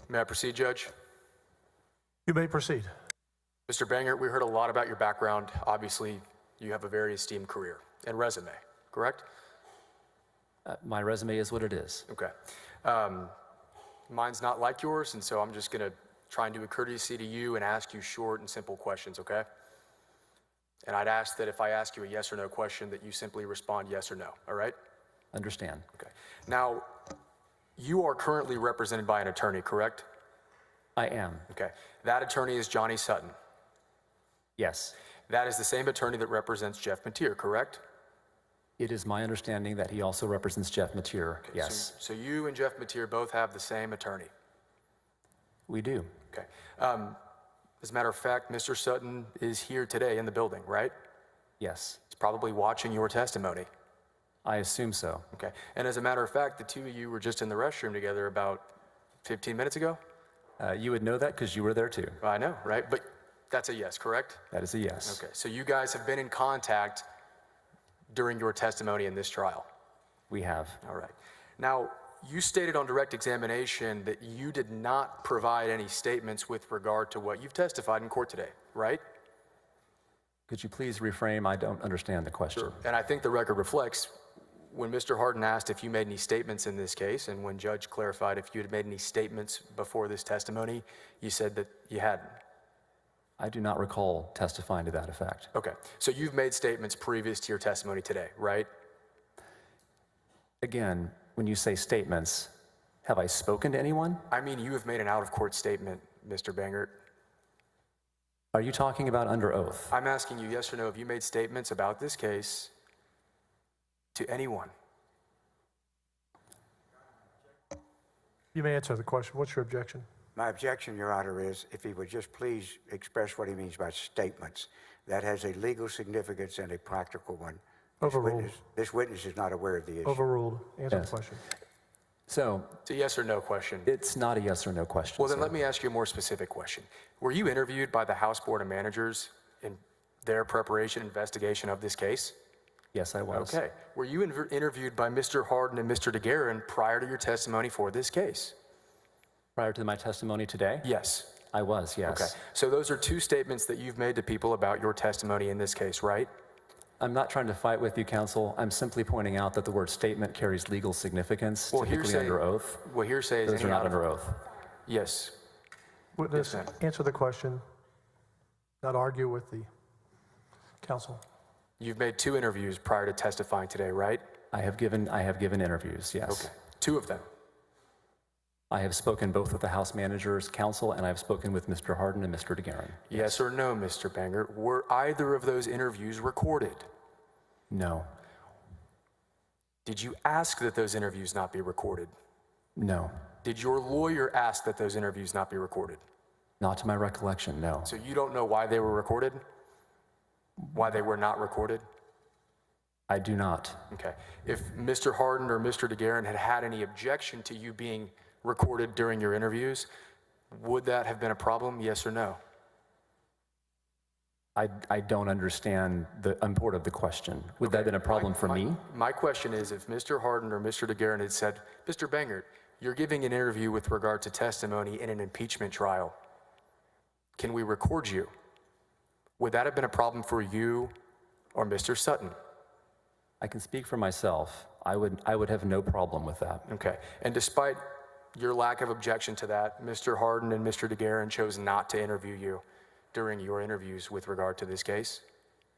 May I proceed, Judge? You may proceed. Mr. Bangert, we heard a lot about your background. Obviously, you have a very esteemed career and resume, correct? My resume is what it is. Okay. Mine's not like yours, and so I'm just going to try and do a courtesy to you and ask you short and simple questions, okay? And I'd ask that if I ask you a yes or no question, that you simply respond yes or no, all right? Understand. Okay. Now, you are currently represented by an attorney, correct? I am. Okay. That attorney is Johnny Sutton. Yes. That is the same attorney that represents Jeff Mateer, correct? It is my understanding that he also represents Jeff Mateer. Okay, yes. So you and Jeff Mateer both have the same attorney? We do. Okay. As a matter of fact, Mr. Sutton is here today in the building, right? Yes. He's probably watching your testimony. I assume so. Okay. And as a matter of fact, the two of you were just in the restroom together about 15 minutes ago? You would know that because you were there too. I know, right? But that's a yes, correct? That is a yes. Okay. So you guys have been in contact during your testimony in this trial? We have. All right. Now, you stated on direct examination that you did not provide any statements with regard to what you've testified in court today, right? Could you please reframe? I don't understand the question. Sure. And I think the record reflects when Mr. Harden asked if you made any statements in this case, and when Judge clarified if you had made any statements before this testimony, you said that you hadn't. I do not recall testifying to that effect. Okay. So you've made statements previous to your testimony today, right? Again, when you say statements, have I spoken to anyone? I mean, you have made an out-of-court statement, Mr. Bangert. Are you talking about under oath? I'm asking you yes or no. Have you made statements about this case to anyone? You may answer the question. What's your objection? My objection, Your Honor, is if he would just please express what he means by statements. That has a legal significance and a practical one. Overruled. This witness is not aware of the issue. Overruled. Answer Yes. the question. So, It's a yes or no question. it's not a yes or no question. Well, then sir. let me ask you a more specific question. Were you interviewed by the House Board of Managers in their preparation, investigation of this case? Yes, I was. Okay. Were you interviewed by Mr. Harden and Mr. DeGuerin prior to your testimony for this case? Prior to my testimony today? Yes. I was, yes. Okay. So those are two statements that you've made to people about your testimony in this case, right? I'm not trying to fight with you, counsel. I'm simply pointing out that the word statement carries legal significance, typically hearsay- under oath. Well, hearsay is Those are any not out of- under oath. Yes. Witness, ma'am. answer the question. Not argue with the counsel. You've made two interviews prior to testifying today, right? I have given interviews, yes. Okay. Two of them. I have spoken both with the House Managers Council and I've spoken with Mr. Harden and Mr. DeGuerin. Yes or no, Mr. Bangert? Were either of those interviews recorded? No. Did you ask that those interviews not be recorded? No. Did your lawyer ask that those interviews not be recorded? Not to my recollection, no. So you don't know why they were recorded? Why they were not recorded? I do not. Okay. If Mr. Harden or Mr. DeGuerin had had any objection to you being recorded during your interviews, would that have been a problem, yes or no? I don't understand the import of the question. Would that have been a problem for me? My question is, if Mr. Harden or Mr. DeGuerin had said, Mr. Bangert, you're giving an interview with regard to testimony in an impeachment trial, can we record you? Would that have been a problem for you or Mr. Sutton? I can speak for myself. I would have no problem with that. Okay. And despite your lack of objection to that, Mr. Harden and Mr. DeGuerin chose not to interview you during your interviews with regard to this case?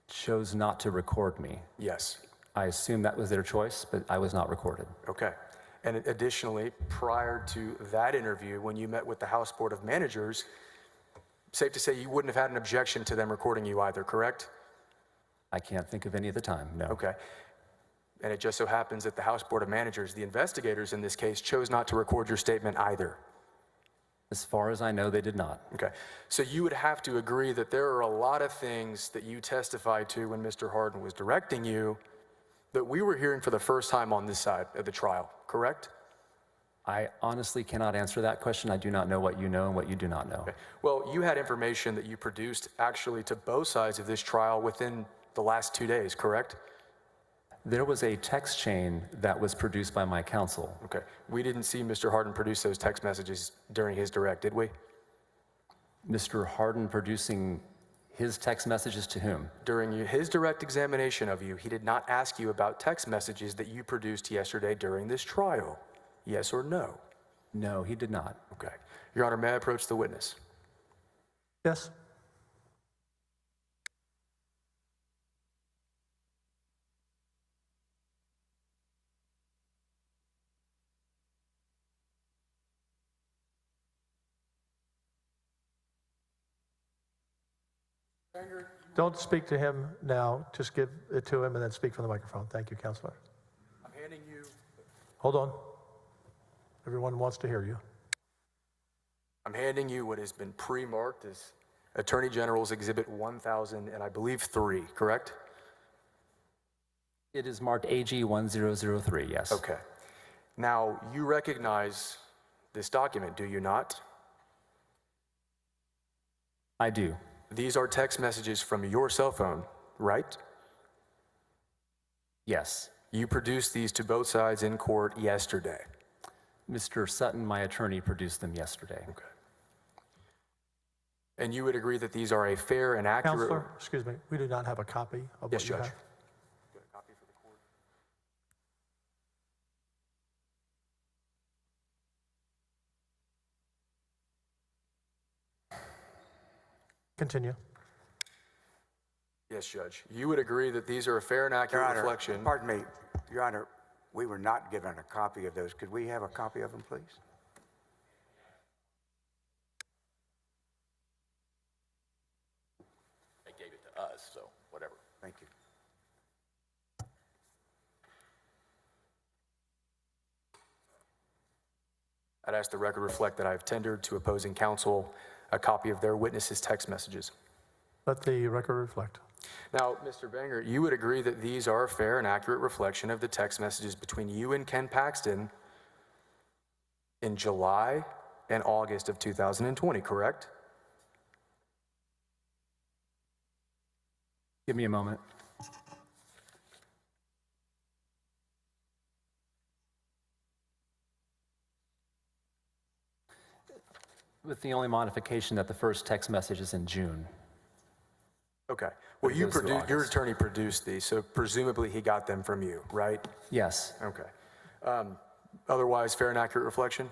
Chose not to record me. Yes. I assume that was their choice, but I was not recorded. Okay. And additionally, prior to that interview, when you met with the House Board of Managers, safe to say you wouldn't have had an objection to them recording you either, correct? I can't think of any at the time, no. Okay. And it just so happens that the House Board of Managers, the investigators in this case, chose not to record your statement either. As far as I know, they did not. Okay. So you would have to agree that there are a lot of things that you testified to when Mr. Harden was directing you that we were hearing for the first time on this side of the trial, correct? I honestly cannot answer that question. I do not know what you know and what you do not know. Okay. Well, you had information that you produced actually to both sides of this trial within the last 2 days, correct? There was a text chain that was produced by my counsel. Okay. We didn't see Mr. Hardin produce those text messages during his direct, did we? Mr. Hardin producing his text messages to whom? During his direct examination of you, he did not ask you about text messages that you produced yesterday during this trial. Yes or no? No, he did not. Okay. Your Honor, may I approach the witness? Yes? Don't speak to him now. Just give it to him and then speak from the microphone. Thank you, Counselor. I'm handing you. Hold on. Everyone wants to hear you. I'm handing you what has been pre-marked as Attorney General's Exhibit 1000 and I believe 3, correct? It is marked AG 1003, yes. Okay. Now, you recognize this document, do you not? I do. These are text messages from your cell phone, right? Yes. You produced these to both sides in court yesterday. Mr. Sutton, my attorney, produced them yesterday. Okay. And you would agree that these are a fair and accurate... Counselor, excuse me, we do not have a copy of Yes, what you Judge. have. Continue. Yes, Judge. You would agree that these are a fair and Your accurate Honor, reflection... pardon me, Your Honor, we were not given a copy of those. Could we have a copy of them, please? They gave it to us, so whatever. Thank you. I'd ask the record reflect that I have tendered to opposing counsel a copy of their witnesses' text messages. Let the record reflect. Now, Mr. Bangert, you would agree that these are a fair and accurate reflection of the text messages between you and Ken Paxton in July and August of 2020, correct? Give me a moment. With the only modification that the first text message is in June. Okay. Well, It goes through your August. attorney produced these, so presumably he got them from you, right? Yes. Okay. Otherwise, fair and accurate reflection?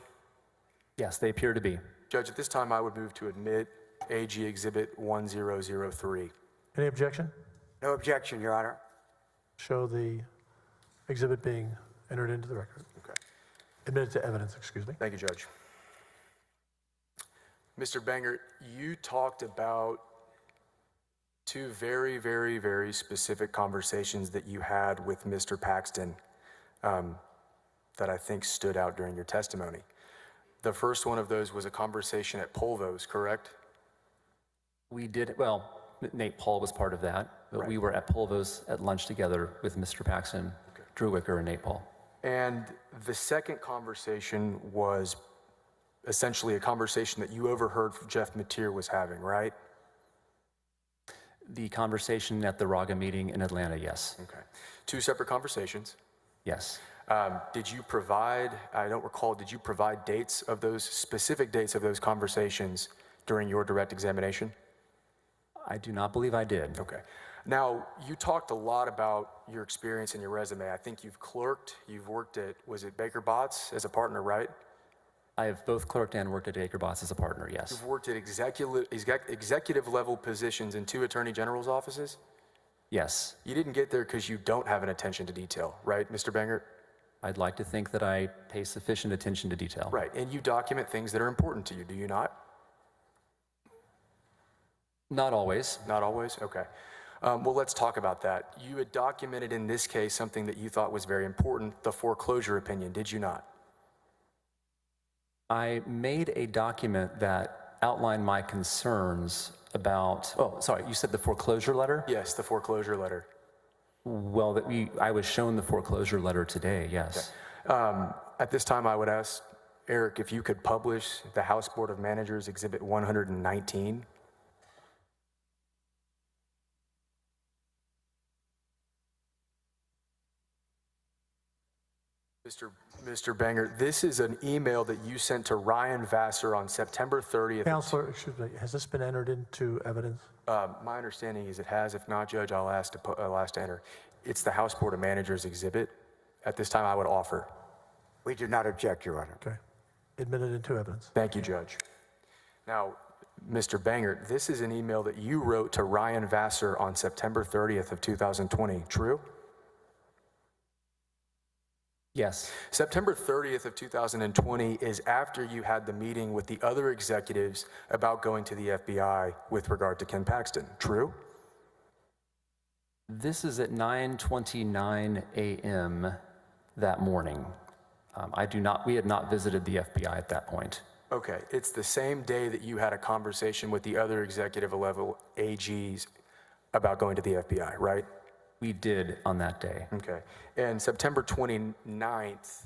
Yes, they appear to be. Judge, at this time, I would move to admit AG Exhibit 1003. Any objection? No objection, Your Honor. Show the exhibit being entered into the record. Okay. Admitted to evidence, excuse me. Thank you, Judge. Mr. Bangert, you talked about two very, very, very specific conversations that you had with Mr. Paxton that I think stood out during your testimony. The first one of those was a conversation at Polvo's, correct? We did, well, Nate Paul was part of that, but Right. we were at Polvo's at lunch together with Mr. Paxton, Drew Wicker, and Nate Paul. And the second conversation was essentially a conversation that you overheard Jeff Mateer was having, right? The conversation at the Raga meeting in Atlanta, yes. Okay. Two separate conversations. Yes. Did you provide, I don't recall, did you provide dates of those, specific dates of those conversations during your direct examination? I do not believe I did. Okay. Now, you talked a lot about your experience and your resume. I think you've clerked, you've worked at, was it Baker Botts as a partner, right? I have both clerked and worked at Baker Botts as a partner, yes. You've worked at executive level positions in 2 attorney general's offices? Yes. You didn't get there because you don't have an attention to detail, right, Mr. Bangert? I'd like to think that I pay sufficient attention to detail. Right, and you document things that are important to you, do you not? Not always. Not always? Okay. Well, let's talk about that. You had documented in this case something that you thought was very important, the foreclosure opinion, did you not? I made a document that outlined my concerns about, oh, sorry, you said the foreclosure letter? Yes, the foreclosure letter. Well, I was shown the foreclosure letter today, yes. At this time, I would ask Eric if you could publish the House Board of Managers Exhibit 119. Mr. Bangert, this is an email that you sent to Ryan Vassar on September 30th. Counselor, excuse me, has this been entered into evidence? My understanding is it has. If not, Judge, I'll ask to enter. It's the House Board of Managers exhibit. At this time, I would offer. We do not object, Your Honor. Okay. Admitted into evidence. Thank you, Judge. Now, Mr. Bangert, this is an email that you wrote to Ryan Vassar on September 30th of 2020. True? Yes. September 30th of 2020 is after you had the meeting with the other executives about going to the FBI with regard to Ken Paxton. True? This is at 9:29 a.m. that morning. We had not visited the FBI at that point. Okay, it's the same day that you had a conversation with the other executive level AGs about going to the FBI, right? We did on that day. Okay, and September 29th,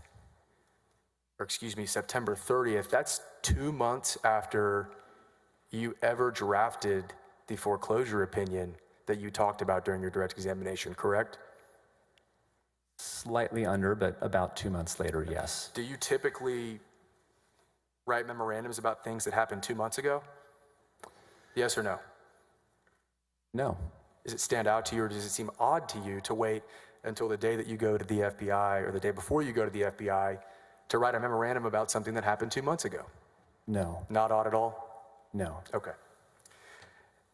or excuse me, September 30th, that's 2 months after you ever drafted the foreclosure opinion that you talked about during your direct examination, correct? Slightly under, but about 2 months later, yes. Do you typically write memorandums about things that happened 2 months ago? Yes or no? No. Does it stand out to you, or does it seem odd to you to wait until the day that you go to the FBI or the day before you go to the FBI to write a memorandum about something that happened 2 months ago? No. Not odd at all? No. Okay.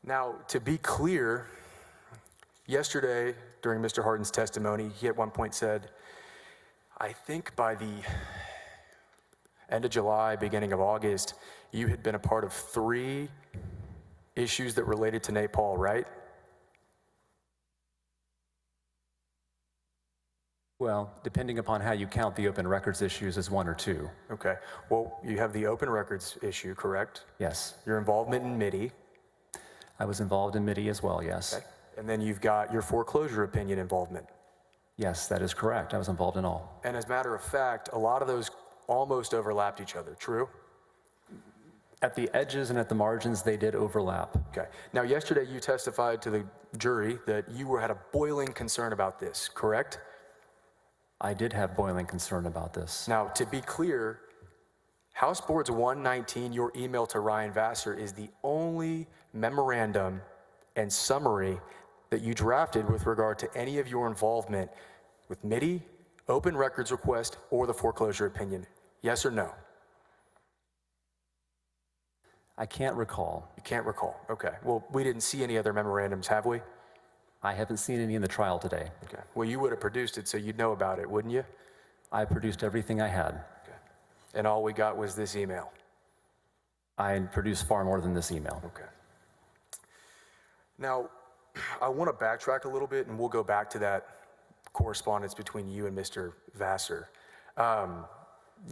Now, to be clear, yesterday during Mr. Hardin's testimony, he at one point said, I think by the end of July, beginning of August, you had been a part of 3 issues that related to Nate Paul, right? Well, depending upon how you count the open records issues as 1 or 2. Okay. Well, you have the open records issue, correct? Yes. Your involvement in MIDI. I was involved in MIDI as well, yes. Okay. And then you've got your foreclosure opinion involvement. Yes, that is correct. I was involved in all. And as a matter of fact, a lot of those almost overlapped each other, true? At the edges and at the margins, they did overlap. Okay. Now, yesterday you testified to the jury that you had a boiling concern about this, correct? I did have boiling concern about this. Now, to be clear, House Boards 119, your email to Ryan Vassar, is the only memorandum and summary that you drafted with regard to any of your involvement with MIDI, open records request, or the foreclosure opinion. Yes or no? I can't recall. You can't recall. Okay. Well, we didn't see any other memorandums, have we? I haven't seen any in the trial today. Okay. Well, you would have produced it, so you'd know about it, wouldn't you? I produced everything I had. Okay. And all we got was this email. I produced far more than this email. Okay. Now, I want to backtrack a little bit, and we'll go back to that correspondence between you and Mr. Vassar.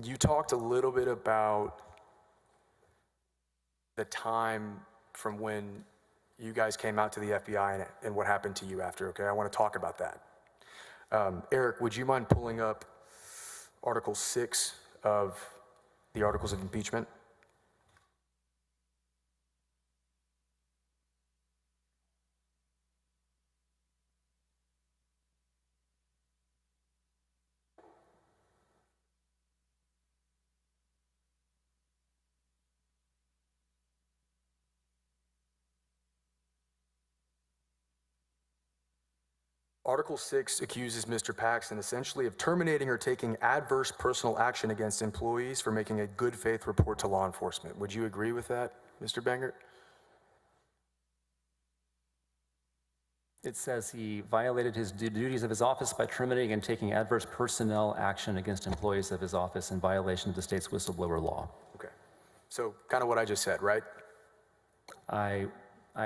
You talked a little bit about the time from when you guys came out to the FBI and what happened to you after, okay? I want to talk about that. Eric, would you mind pulling up Article 6 of the Articles of Impeachment? Article 6 accuses Mr. Paxton essentially of terminating or taking adverse personal action against employees for making a good faith report to law enforcement. Would you agree with that, Mr. Bangert? It says he violated his duties of his office by terminating and taking adverse personnel action against employees of his office in violation of the state's whistleblower law. Okay. So kind of what I just said, right? I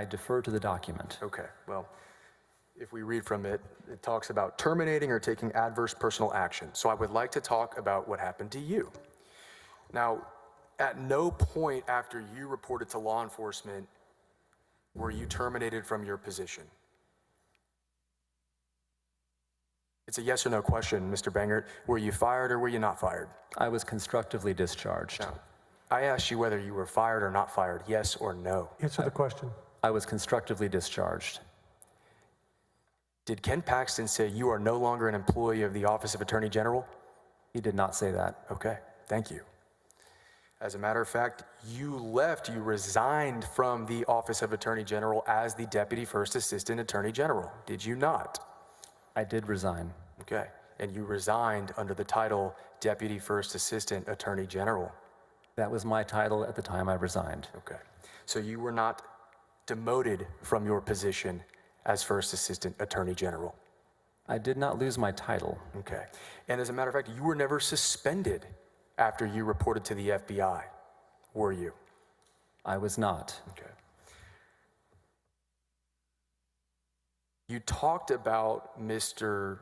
defer to the document. Okay. Well, if we read from it, it talks about terminating or taking adverse personal action. So I would like to talk about what happened to you. Now, at no point after you reported to law enforcement were you terminated from your position. It's a yes or no question, Mr. Bangert. Were you fired or were you not fired? I was constructively discharged. No. I asked you whether you were fired or not fired, yes or no. Answer the question. I was constructively discharged. Did Ken Paxton say you are no longer an employee of the Office of Attorney General? He did not say that. Okay, thank you. As a matter of fact, you resigned from the Office of Attorney General as the Deputy First Assistant Attorney General, did you not? I did resign. Okay, and you resigned under the title Deputy First Assistant Attorney General. That was my title at the time I resigned. Okay, so you were not demoted from your position as First Assistant Attorney General. I did not lose my title. Okay, and as a matter of fact, you were never suspended after you reported to the FBI, were you? I was not. Okay. You talked about Mr.,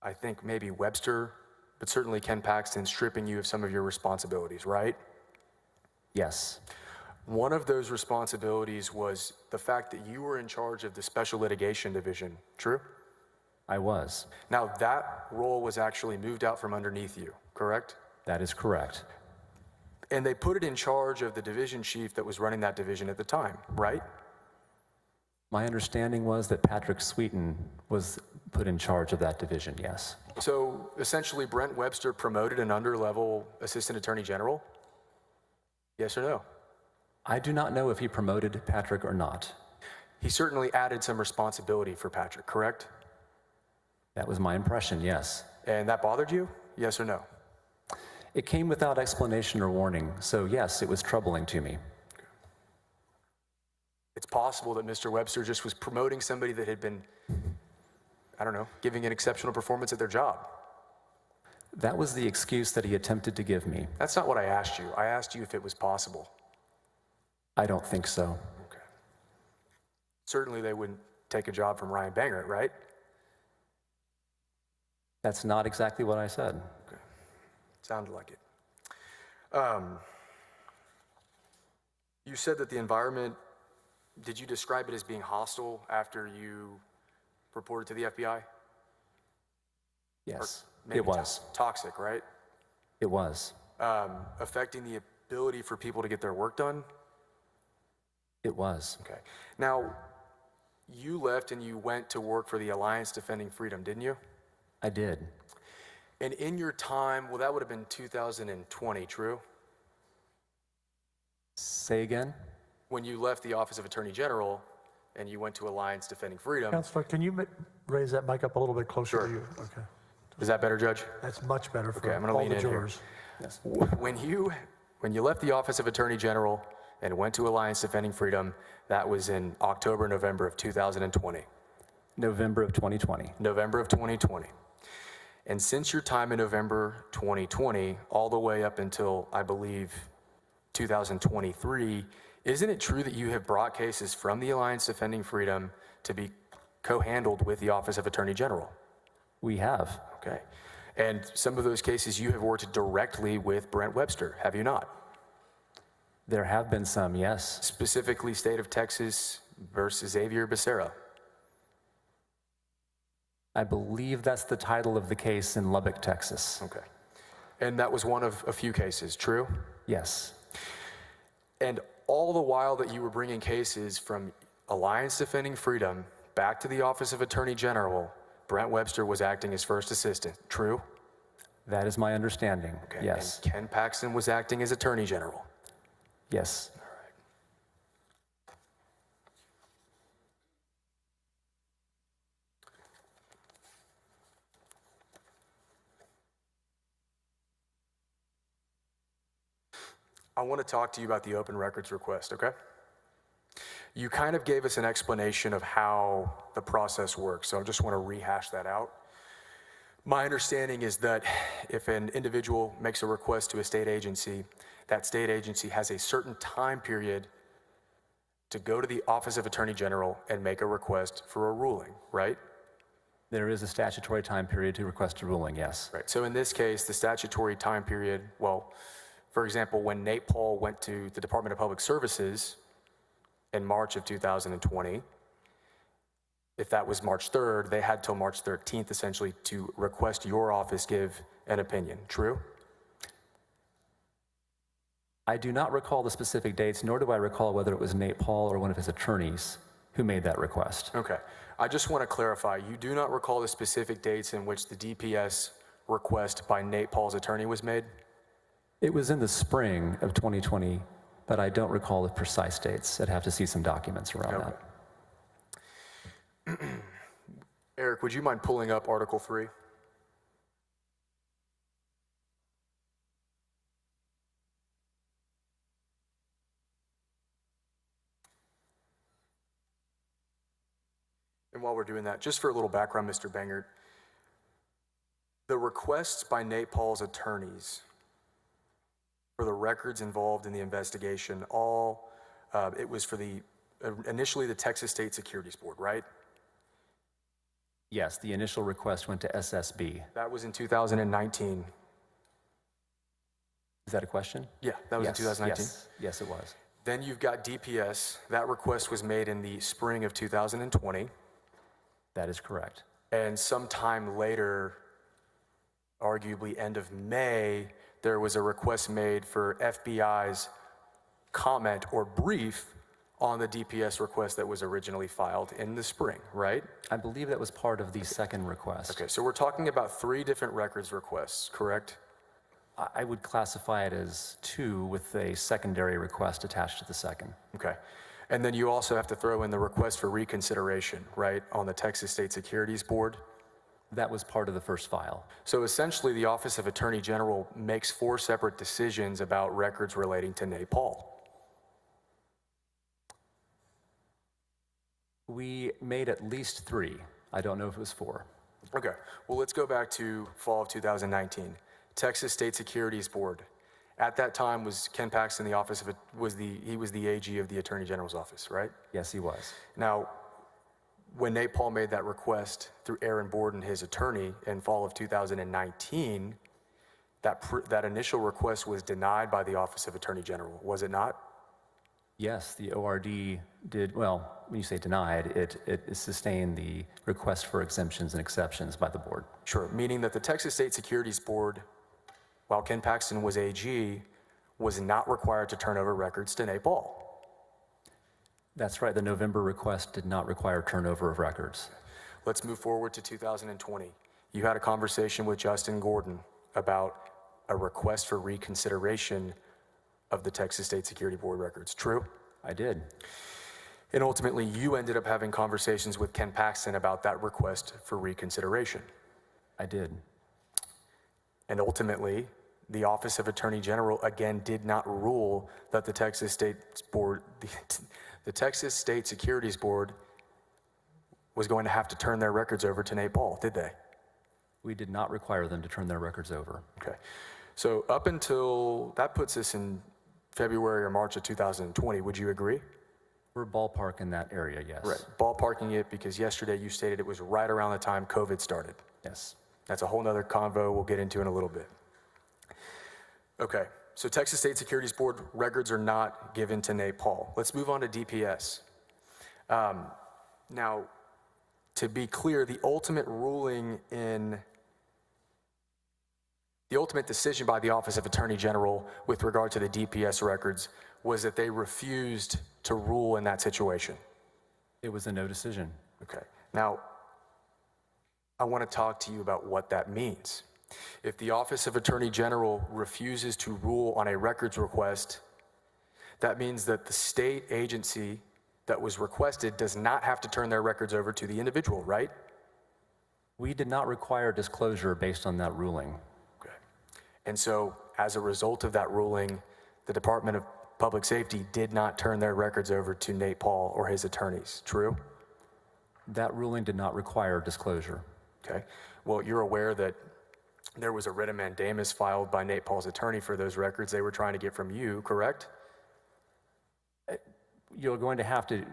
I think maybe Webster, but certainly Ken Paxton stripping you of some of your responsibilities, right? Yes. One of those responsibilities was the fact that you were in charge of the Special Litigation Division, true? I was. Now, that role was actually moved out from underneath you, correct? That is correct. And they put it in charge of the division chief that was running that division at the time, right? My understanding was that Patrick Sweeten was put in charge of that division, yes. So essentially, Brent Webster promoted an under-level assistant attorney general? Yes or no? I do not know if he promoted Patrick or not. He certainly added some responsibility for Patrick, correct? That was my impression, yes. And that bothered you? Yes or no? It came without explanation or warning, so yes, it was troubling to me. It's possible that Mr. Webster just was promoting somebody that had been, I don't know, giving an exceptional performance at their job. That was the excuse that he attempted to give me. That's not what I asked you. I asked you if it was possible. I don't think so. Okay. Certainly they wouldn't take a job from Ryan Bangert, right? That's not exactly what I said. Okay. Sounded like it. You said that the environment, did you describe it as being hostile after you reported to the FBI? Yes, Maybe it was. Toxic, right? It was. Affecting the ability for people to get their work done? It was. Okay. Now, you left and you went to work for the Alliance Defending Freedom, didn't you? I did. And in your time, well, that would have been 2020, true? Say again? When you left the Office of Attorney General and you went to Alliance Defending Freedom. Counselor, can you raise that mic up a little bit closer Sure. to you? Okay. Is that better, Judge? That's much better for Okay, I'm gonna all lean the in here. jurors. Yes. When you left the Office of Attorney General and went to Alliance Defending Freedom, that was in October, November of 2020. November of 2020. November of 2020. And since your time in November 2020, all the way up until, I believe, 2023, isn't it true that you have brought cases from the Alliance Defending Freedom to be co-handled with the Office of Attorney General? We have. Okay. And some of those cases you have worked directly with Brent Webster, have you not? There have been some, yes. Specifically, State of Texas versus Xavier Becerra. I believe that's the title of the case in Lubbock, Texas. Okay. And that was one of a few cases, true? Yes. And all the while that you were bringing cases from Alliance Defending Freedom back to the Office of Attorney General, Brent Webster was acting as first assistant, true? That is my understanding. Okay. Yes. And Ken Paxton was acting as Attorney General. Yes. All right. I want to talk to you about the open records request, okay? You kind of gave us an explanation of how the process works, so I just want to rehash that out. My understanding is that if an individual makes a request to a state agency, that state agency has a certain time period to go to the Office of Attorney General and make a request for a ruling, right? There is a statutory time period to request a ruling, yes. Right. So in this case, the statutory time period, well, for example, when Nate Paul went to the Department of Public Services in March of 2020, if that was March 3rd, they had till March 13th essentially to request your office give an opinion, true? I do not recall the specific dates, nor do I recall whether it was Nate Paul or one of his attorneys who made that request. Okay. I just want to clarify, you do not recall the specific dates in which the DPS request by Nate Paul's attorney was made? It was in the spring of 2020, but I don't recall the precise dates. I'd have to see some documents around that. Eric, would you mind pulling up Article 3? And while we're doing that, just for a little background, Mr. Bangert, the requests by Nate Paul's attorneys for the records involved in the investigation, it was for initially the Texas State Securities Board, right? Yes, the initial request went to SSB. That was in 2019. Is that a question? Yeah, that was in 2019. Yes, it was. Then you've got DPS. That request was made in the spring of 2020. That is correct. And sometime later, arguably end of May, there was a request made for FBI's comment or brief on the DPS request that was originally filed in the spring, right? I believe that was part of the second request. Okay, so we're talking about 3 different records requests, correct? I would classify it as 2 with a secondary request attached to the second. Okay. And then you also have to throw in the request for reconsideration, right, on the Texas State Securities Board. That was part of the first file. So essentially, the Office of Attorney General makes 4 separate decisions about records relating to Nate Paul. We made at least 3. I don't know if it was 4. Okay, well, let's go back to fall of 2019. Texas State Securities Board. At that time, was Ken Paxton the office of he was the AG of the Attorney General's office, right? Yes, he was. Now, when Nate Paul made that request through Aaron Borden, his attorney, in fall of 2019, that initial request was denied by the Office of Attorney General, was it not? Yes, the ORD did, well, when you say denied, it sustained the request for exemptions and exceptions by the board. Sure, meaning that the Texas State Securities Board, while Ken Paxton was AG, was not required to turn over records to Nate Paul. That's right, the November request did not require turnover of records. Let's move forward to 2020. You had a conversation with Justin Gordon about a request for reconsideration of the Texas State Security Board records, true? I did. And ultimately, you ended up having conversations with Ken Paxton about that request for reconsideration. I did. And ultimately, the Office of Attorney General again did not rule that the Texas State Board, the Texas State Securities Board was going to have to turn their records over to Nate Paul, did they? We did not require them to turn their records over. Okay. So up until, that puts us in February or March of 2020, would you agree? We're ballpark in that area, yes. Right, ballparking it because yesterday you stated it was right around the time COVID started. Yes. That's a whole nother convo we'll get into in a little bit. Okay, so Texas State Securities Board records are not given to Nate Paul. Let's move on to DPS. Now, to be clear, the ultimate decision by the Office of Attorney General with regard to the DPS records was that they refused to rule in that situation. It was a no decision. Okay, now, I want to talk to you about what that means. If the Office of Attorney General refuses to rule on a records request, that means that the state agency that was requested does not have to turn their records over to the individual, right? We did not require disclosure based on that ruling. Okay. And so, as a result of that ruling, the Department of Public Safety did not turn their records over to Nate Paul or his attorneys, true? That ruling did not require disclosure. Okay. Well, you're aware that there was a writ of mandamus filed by Nate Paul's attorney for those records they were trying to get from you, correct? You're going to have to,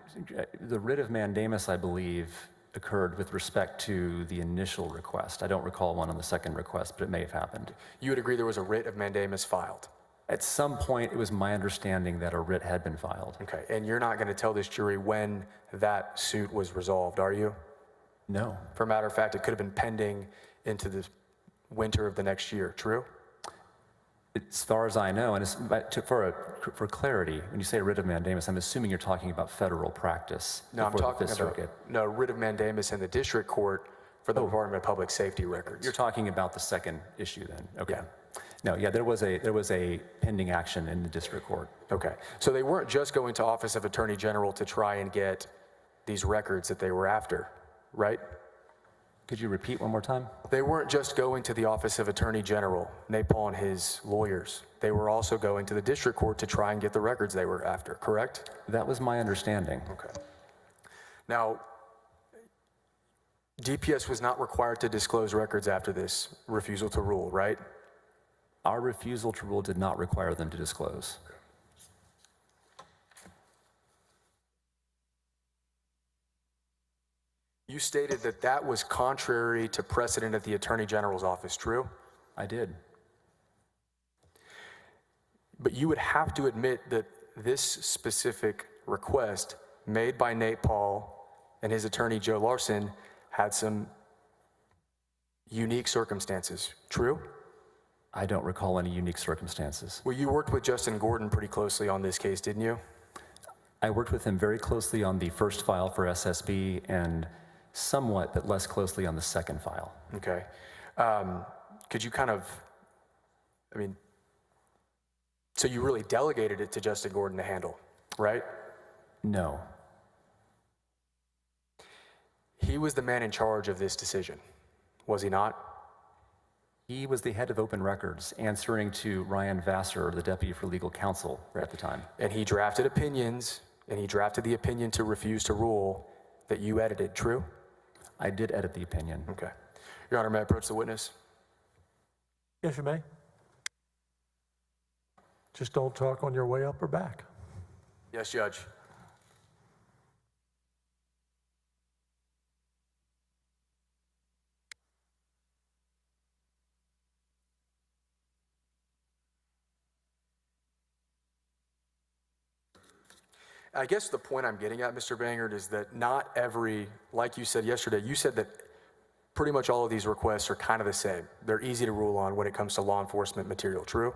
the writ of mandamus, I believe, occurred with respect to the initial request. I don't recall one on the second request, but it may have happened. You would agree there was a writ of mandamus filed? At some point, it was my understanding that a writ had been filed. Okay, and you're not going to tell this jury when that suit was resolved, are you? No. For a matter of fact, it could have been pending into the winter of the next year, true? As far as I know, and for clarity, when you say writ of mandamus, I'm assuming you're talking about federal practice. No, I'm before the talking Fifth about Circuit. no writ of mandamus in the district court for the Department of Public Safety records. You're talking about the second issue then? Okay. Yeah. No, yeah, there was a pending action in the district court. Okay. So they weren't just going to Office of Attorney General to try and get these records that they were after, right? Could you repeat one more time? They weren't just going to the Office of Attorney General, Napal and his lawyers. They were also going to the district court to try and get the records they were after, correct? That was my understanding. Okay. Now, DPS was not required to disclose records after this refusal to rule, right? Our refusal to rule did not require them to disclose. You stated that that was contrary to precedent at the Attorney General's office, true? I did. But you would have to admit that this specific request made by Nate Paul and his attorney Joe Larson had some unique circumstances, true? I don't recall any unique circumstances. Well, you worked with Justin Gordon pretty closely on this case, didn't you? I worked with him very closely on the first file for SSB and somewhat, but less closely on the second file. Okay. Could you kind of, so you really delegated it to Justin Gordon to handle, right? No. He was the man in charge of this decision, was he not? He was the head of open records, answering to Ryan Vassar, the deputy for legal counsel at the time. And he drafted opinions, and he drafted the opinion to refuse to rule that you edited, true? I did edit the opinion. Okay. Your Honor, may I approach the witness? Yes, you may. Just don't talk on your way up or back. Yes, Judge. I guess the point I'm getting at, Mr. Bangert, is that not every, like you said yesterday, you said that pretty much all of these requests are kind of the same. They're easy to rule on when it comes to law enforcement material, true?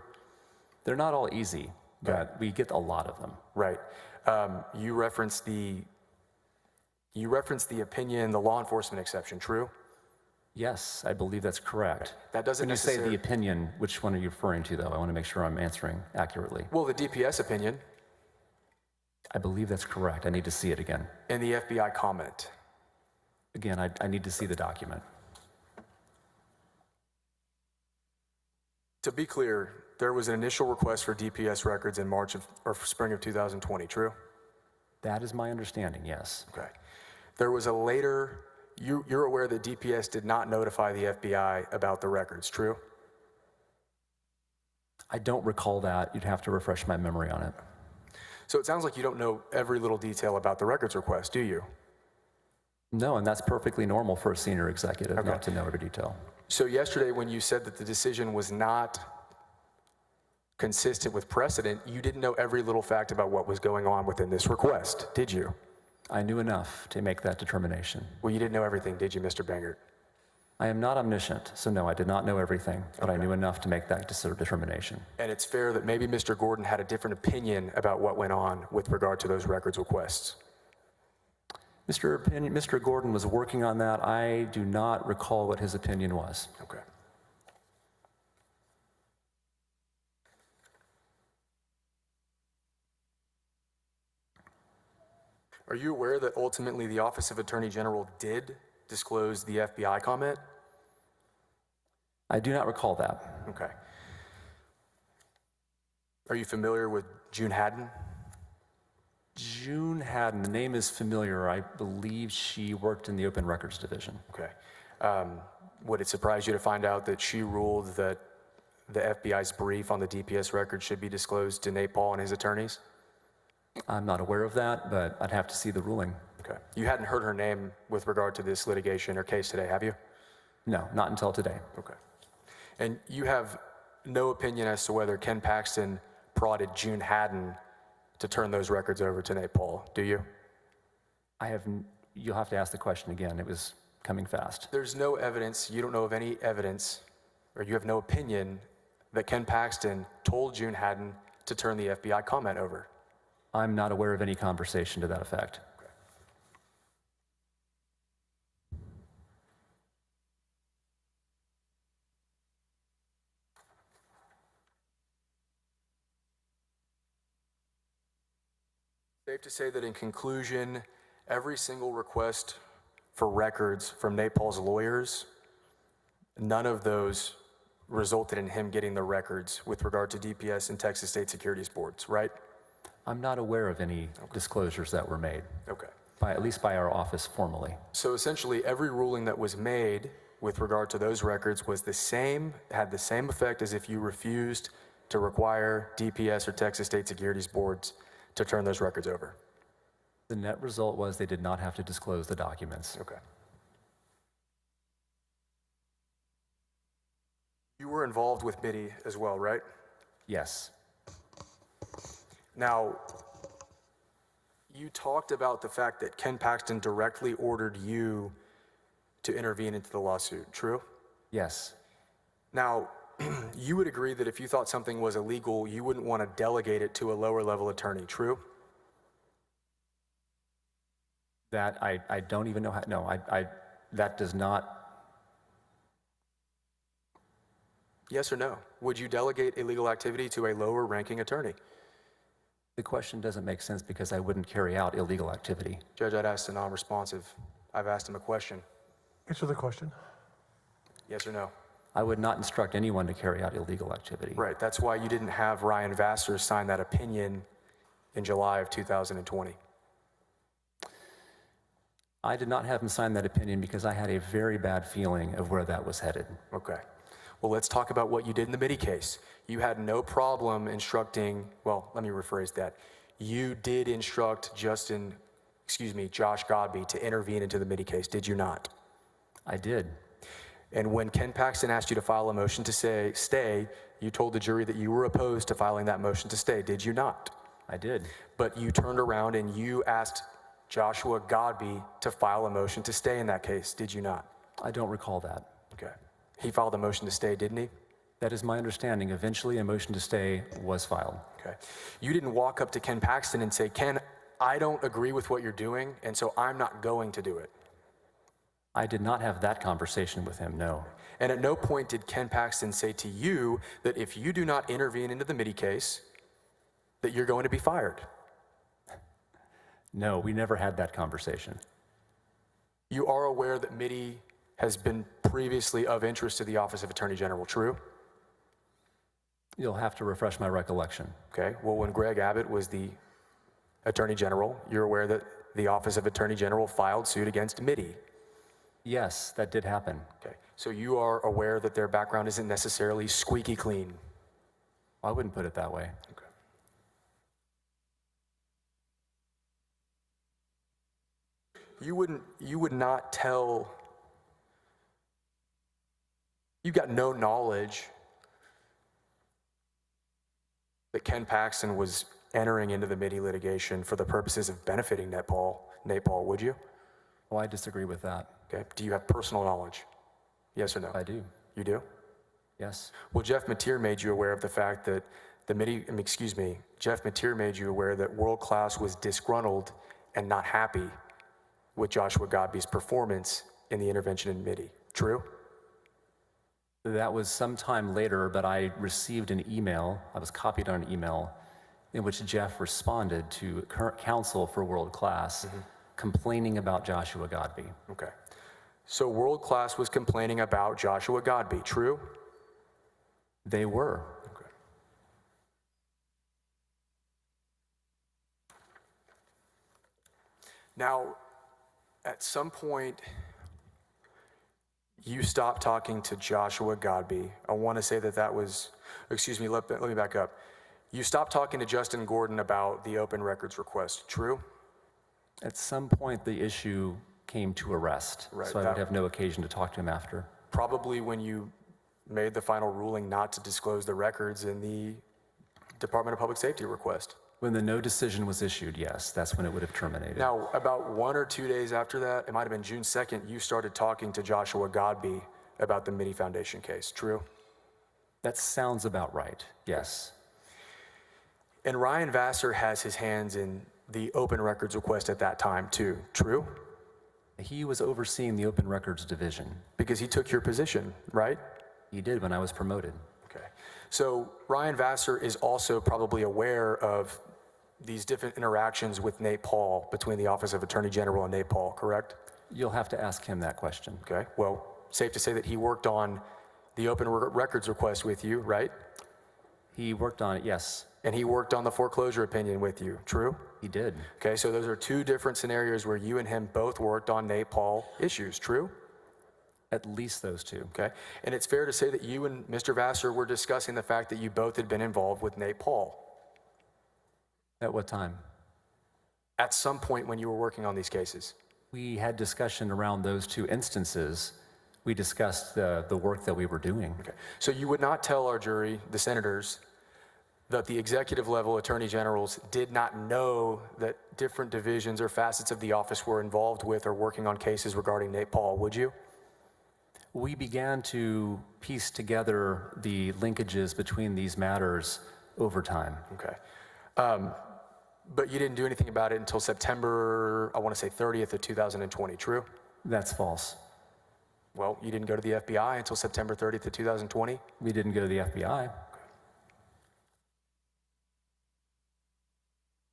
They're not all easy, but we get a lot of them. Right. You referenced the opinion, the law enforcement exception, true? Yes, I believe that's correct. That doesn't When you say necessarily... the opinion, which one are you referring to, though? I want to make sure I'm answering accurately. Well, the DPS opinion I believe that's correct. I need to see it again. and the FBI comment. Again, I need to see the document. To be clear, there was an initial request for DPS records in spring of 2020, true? That is my understanding, yes. Okay. There was a later, you're aware that DPS did not notify the FBI about the records, true? I don't recall that. You'd have to refresh my memory on it. So it sounds like you don't know every little detail about the records request, do you? No, and that's perfectly normal for a senior executive not to know every detail. So yesterday when you said that the decision was not consistent with precedent, you didn't know every little fact about what was going on within this request, did you? I knew enough to make that determination. Well, you didn't know everything, did you, Mr. Bangert? I am not omniscient, so no, I did not know everything, but I knew enough to make that determination. And it's fair that maybe Mr. Gordon had a different opinion about what went on with regard to those records requests. Mr. Gordon was working on that. I do not recall what his opinion was. Okay. Are you aware that ultimately the Office of Attorney General did disclose the FBI comment? I do not recall that. Okay. Are you familiar with June Haddon? June Haddon, the name is familiar. I believe she worked in the Open Records Division. Okay. Would it surprise you to find out that she ruled that the FBI's brief on the DPS record should be disclosed to Nate Paul and his attorneys? I'm not aware of that, but I'd have to see the ruling. Okay. You hadn't heard her name with regard to this litigation or case today, have you? No, not until today. Okay. And you have no opinion as to whether Ken Paxton prodded June Haddon to turn those records over to Nate Paul, do you? You'll have to ask the question again. It was coming fast. There's no evidence, you don't know of any evidence, or you have no opinion that Ken Paxton told June Haddon to turn the FBI comment over. I'm not aware of any conversation to that effect. Safe to say that in conclusion, every single request for records from Nate Paul's lawyers, none of those resulted in him getting the records with regard to DPS and Texas State Securities Boards, right? I'm not aware of any disclosures that were made, Okay. at least by our office formally. So essentially, every ruling that was made with regard to those records was the same, had the same effect as if you refused to require DPS or Texas State Securities Boards to turn those records over. The net result was they did not have to disclose the documents. Okay. You were involved with MIDI as well, right? Yes. Now, you talked about the fact that Ken Paxton directly ordered you to intervene into the lawsuit, true? Yes. Now, you would agree that if you thought something was illegal, you wouldn't want to delegate it to a lower level attorney, true? That I don't even know how, no, that does not, Yes or no? Would you delegate illegal activity to a lower ranking attorney? the question doesn't make sense because I wouldn't carry out illegal activity. Judge, I'd asked a non-responsive. I've asked him a question. Answer the question. Yes or no? I would not instruct anyone to carry out illegal activity. Right, that's why you didn't have Ryan Vassar sign that opinion in July of 2020. I did not have him sign that opinion because I had a very bad feeling of where that was headed. Okay. Well, let's talk about what you did in the MIDI case. You had no problem instructing, well, let me rephrase that. You did instruct Josh Godby to intervene into the MIDI case, did you not? I did. And when Ken Paxton asked you to file a motion to stay, you told the jury that you were opposed to filing that motion to stay, did you not? I did. But you turned around and you asked Joshua Godby to file a motion to stay in that case, did you not? I don't recall that. Okay. He filed a motion to stay, didn't he? That is my understanding. Eventually, a motion to stay was filed. Okay. You didn't walk up to Ken Paxton and say, Ken, I don't agree with what you're doing, and so I'm not going to do it. I did not have that conversation with him, no. And at no point did Ken Paxton say to you that if you do not intervene into the MIDI case, that you're going to be fired. No, we never had that conversation. You are aware that MIDI has been previously of interest to the Office of Attorney General, true? You'll have to refresh my recollection. Okay. Well, when Greg Abbott was the Attorney General, you're aware that the Office of Attorney General filed suit against MIDI. Yes, that did happen. Okay. So you are aware that their background isn't necessarily squeaky clean. I wouldn't put it that way. Okay. You would not tell, you've got no knowledge that Ken Paxton was entering into the MIDI litigation for the purposes of benefiting Nate Paul, would you? Well, I disagree with that. Okay. Do you have personal knowledge? Yes or no? I do. You do? Yes. Well, Jeff Mateer made you aware of the fact that Jeff Mateer made you aware that World Class was disgruntled and not happy with Joshua Godby's performance in the intervention in MIDI. True? That was some time later, but I received an email, I was copied on an email, in which Jeff responded to current counsel for World Class, complaining about Joshua Godby. Okay. So World Class was complaining about Joshua Godby. True? They were. Okay. Now, at some point, you stopped talking to Joshua Godby. I want to say that was, let me back up. You stopped talking to Justin Gordon about the open records request. True? At some point, the issue came to a rest, Right, so I would have no occasion to talk to him after. Probably when you made the final ruling not to disclose the records in the Department of Public Safety request. When the no decision was issued, yes, that's when it would have terminated. Now, about 1 or 2 days after that, it might have been June 2nd, you started talking to Joshua Godby about the MIDI Foundation case. True? That sounds about right, yes. And Ryan Vassar has his hands in the open records request at that time too. True? He was overseeing the Open Records Division. Because he took your position, right? He did when I was promoted. Okay. So Ryan Vassar is also probably aware of these different interactions with Nate Paul between the Office of Attorney General and Nate Paul, correct? You'll have to ask him that question. Okay, well, safe to say that he worked on the open records request with you, right? He worked on it, yes, And he worked on the foreclosure opinion with you, true? he did. Okay, so those are two different scenarios where you and him both worked on Nate Paul issues, true? At least those two. Okay, and it's fair to say that you and Mr. Vassar were discussing the fact that you both had been involved with Nate Paul At what time? at some point when you were working on these cases. We had discussion around those two instances. We discussed the work that we were doing. Okay, so you would not tell our jury, the senators, that the executive level attorney generals did not know that different divisions or facets of the office were involved with or working on cases regarding Nate Paul, would you? We began to piece together the linkages between these matters over time. Okay. But you didn't do anything about it until September, I want to say 30th of 2020, true? That's false. Well, you didn't go to the FBI until September 30th of 2020? We didn't go to the FBI.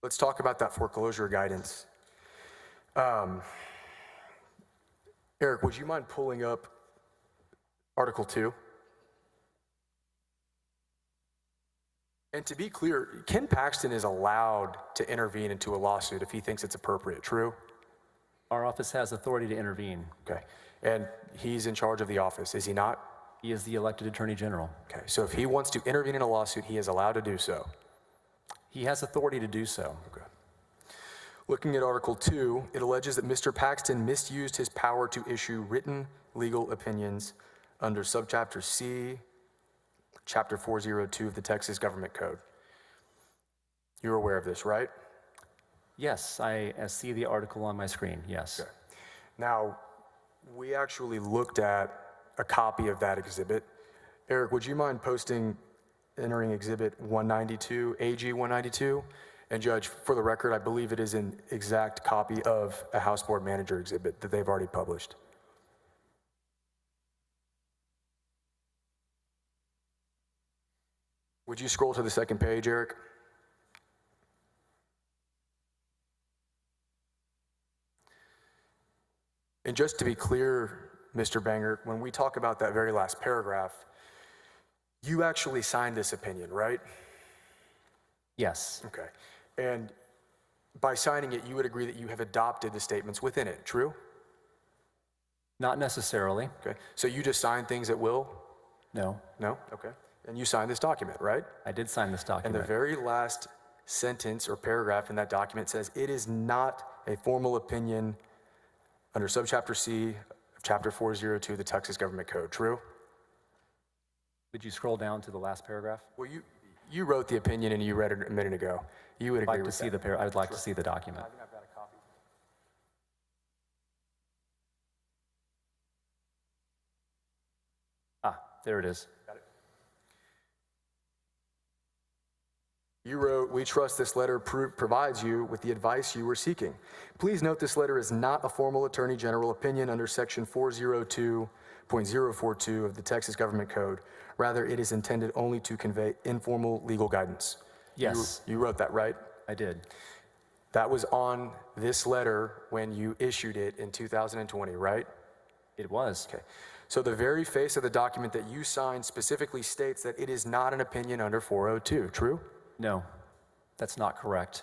Let's talk about that foreclosure guidance. Eric, would you mind pulling up Article 2? And to be clear, Ken Paxton is allowed to intervene into a lawsuit if he thinks it's appropriate, true? Our office has authority to intervene. Okay. And he's in charge of the office, is he not? He is the elected Attorney General. Okay. So if he wants to intervene in a lawsuit, he is allowed to do so. He has authority to do so. Okay. Looking at Article 2, it alleges that Mr. Paxton misused his power to issue written legal opinions under Subchapter C, Chapter 402 of the Texas Government Code. You're aware of this, right? Yes, I see the article on my screen, yes. Okay. Now, we actually looked at a copy of that exhibit. Eric, would you mind entering Exhibit 192, AG 192? And Judge, for the record, I believe it is an exact copy of a House Board Manager exhibit that they've already published. Would you scroll to the second page, Eric? And just to be clear, Mr. Bangert, when we talk about that very last paragraph, you actually signed this opinion, right? Yes, Okay. And by signing it, you would agree that you have adopted the statements within it, true? not necessarily, Okay. So you just sign things at will? no. No? Okay. And you signed this document, right? I did sign this And document. the very last sentence or paragraph in that document says, it is not a formal opinion under Subchapter C of Chapter 402 of the Texas Government Code, true? Would you scroll down to the last paragraph? Well, you wrote the opinion and you read it a minute ago. You would I'd agree like to with see that. I would like to see the document. I've got a copy. Ah, there it is. Got it. You wrote, we trust this letter provides you with the advice you were seeking. Please note this letter is not a formal Attorney General opinion under Section 402.042 of the Texas Government Code. Rather, it is intended only to convey informal legal guidance. Yes, You wrote that, right? I did. That was on this letter when you issued it in 2020, right? It was. Okay. So the very face of the document that you signed specifically states that it is not an opinion under 402, true? No, that's not correct.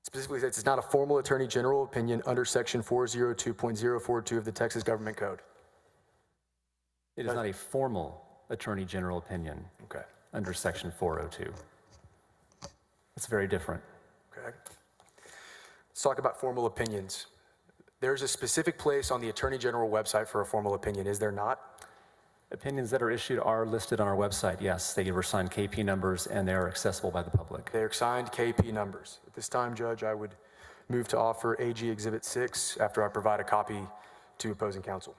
Specifically says it's not a formal Attorney General opinion under Section 402.042 of the Texas Government Code. It is not a formal Attorney General opinion Okay. under Section 402. It's very different. Okay. Let's talk about formal opinions. There's a specific place on the Attorney General website for a formal opinion, is there not? Opinions that are issued are listed on our website, yes. They were assigned KP numbers and they are accessible by the public. They are signed KP numbers. At this time, Judge, I would move to offer AG Exhibit 6 after I provide a copy to opposing counsel.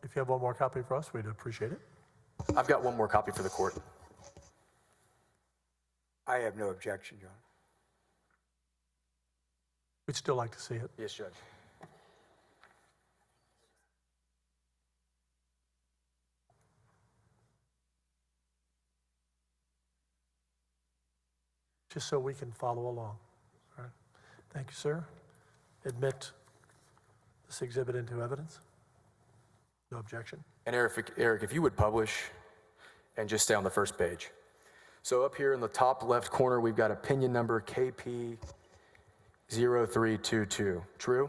if you have one more copy for us, we'd appreciate it. I've got one more copy for the court. I have no objection, John. We'd still like to see it. Yes, Judge. Just so we can follow along. All right. Thank you, sir. Admit this exhibit into evidence. No objection. And Eric, if you would publish and just stay on the first page. So up here in the top left corner, we've got opinion number KP0322. True?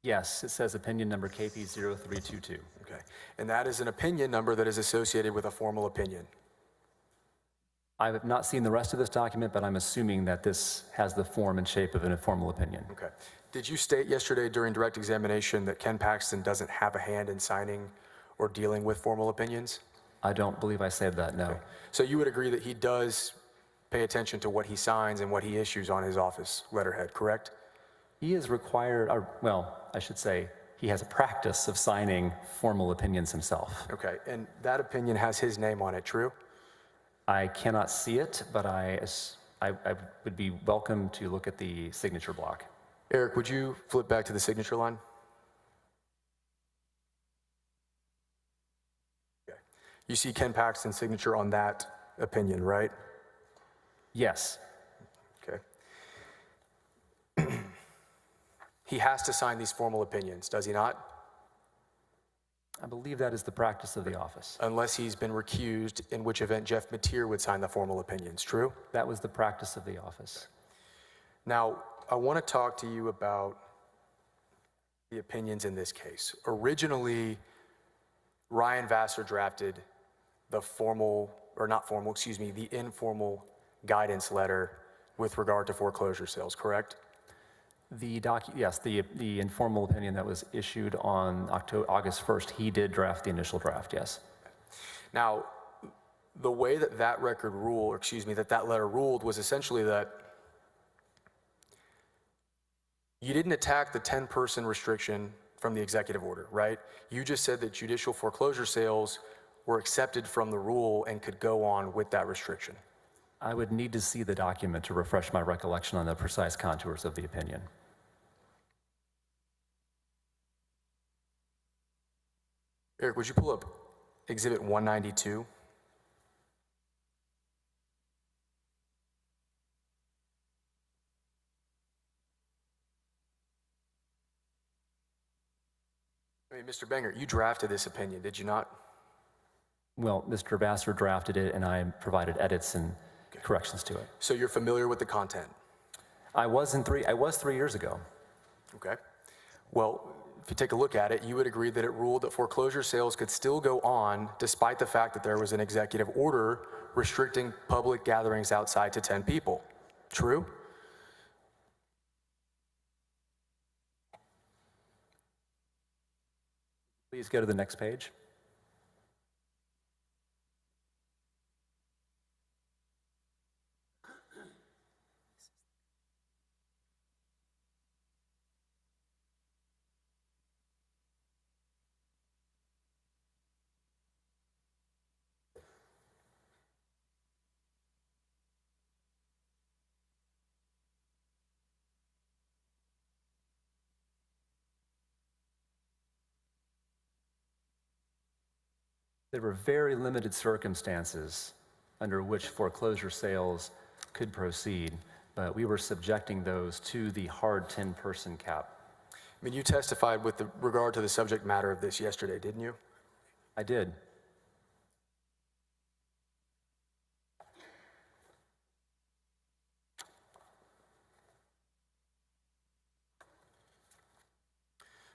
Yes, it says opinion number KP0322. Okay. And that is an opinion number that is associated with a formal opinion. I have not seen the rest of this document, but I'm assuming that this has the form and shape of an informal opinion. Okay. Did you state yesterday during direct examination that Ken Paxton doesn't have a hand in signing or dealing with formal opinions? I don't believe I said that, no. Okay. So you would agree that he does pay attention to what he signs and what he issues on his office letterhead, correct? He is required, or, well, I should say, he has a practice of signing formal opinions himself. Okay. And that opinion has his name on it, true? I cannot see it, but I would be welcome to look at the signature block. Eric, would you flip back to the signature line? Okay. You see Ken Paxton's signature on that opinion, right? Yes, Okay. He has to sign these formal opinions, does he not? I believe that is the practice of the office. Unless he's been recused, in which event Jeff Mateer would sign the formal opinions, true? That was the practice of the office. Now, I want to talk to you about the opinions in this case. Originally, Ryan Vassar drafted the the informal guidance letter with regard to foreclosure sales, correct? Yes, the informal opinion that was issued on August 1st, he did draft the initial draft, yes. Now, the way that that letter ruled was essentially that you didn't attack the 10-person restriction from the executive order, right? You just said that judicial foreclosure sales were accepted from the rule and could go on with that restriction. I would need to see the document to refresh my recollection on the precise contours of the opinion. Eric, would you pull up Exhibit 192? I mean, Mr. Bangert, you drafted this opinion, did you not? Well, Mr. Vassar drafted it, and I provided edits and corrections to it. So you're familiar with the content? I was 3 years ago. Okay. Well, if you take a look at it, you would agree that it ruled that foreclosure sales could still go on despite the fact that there was an executive order restricting public gatherings outside to 10 people. True? Please go to the next page. There were very limited circumstances under which foreclosure sales could proceed, but we were subjecting those to the hard 10-person cap. I mean, you testified with regard to the subject matter of this yesterday, didn't you? I did.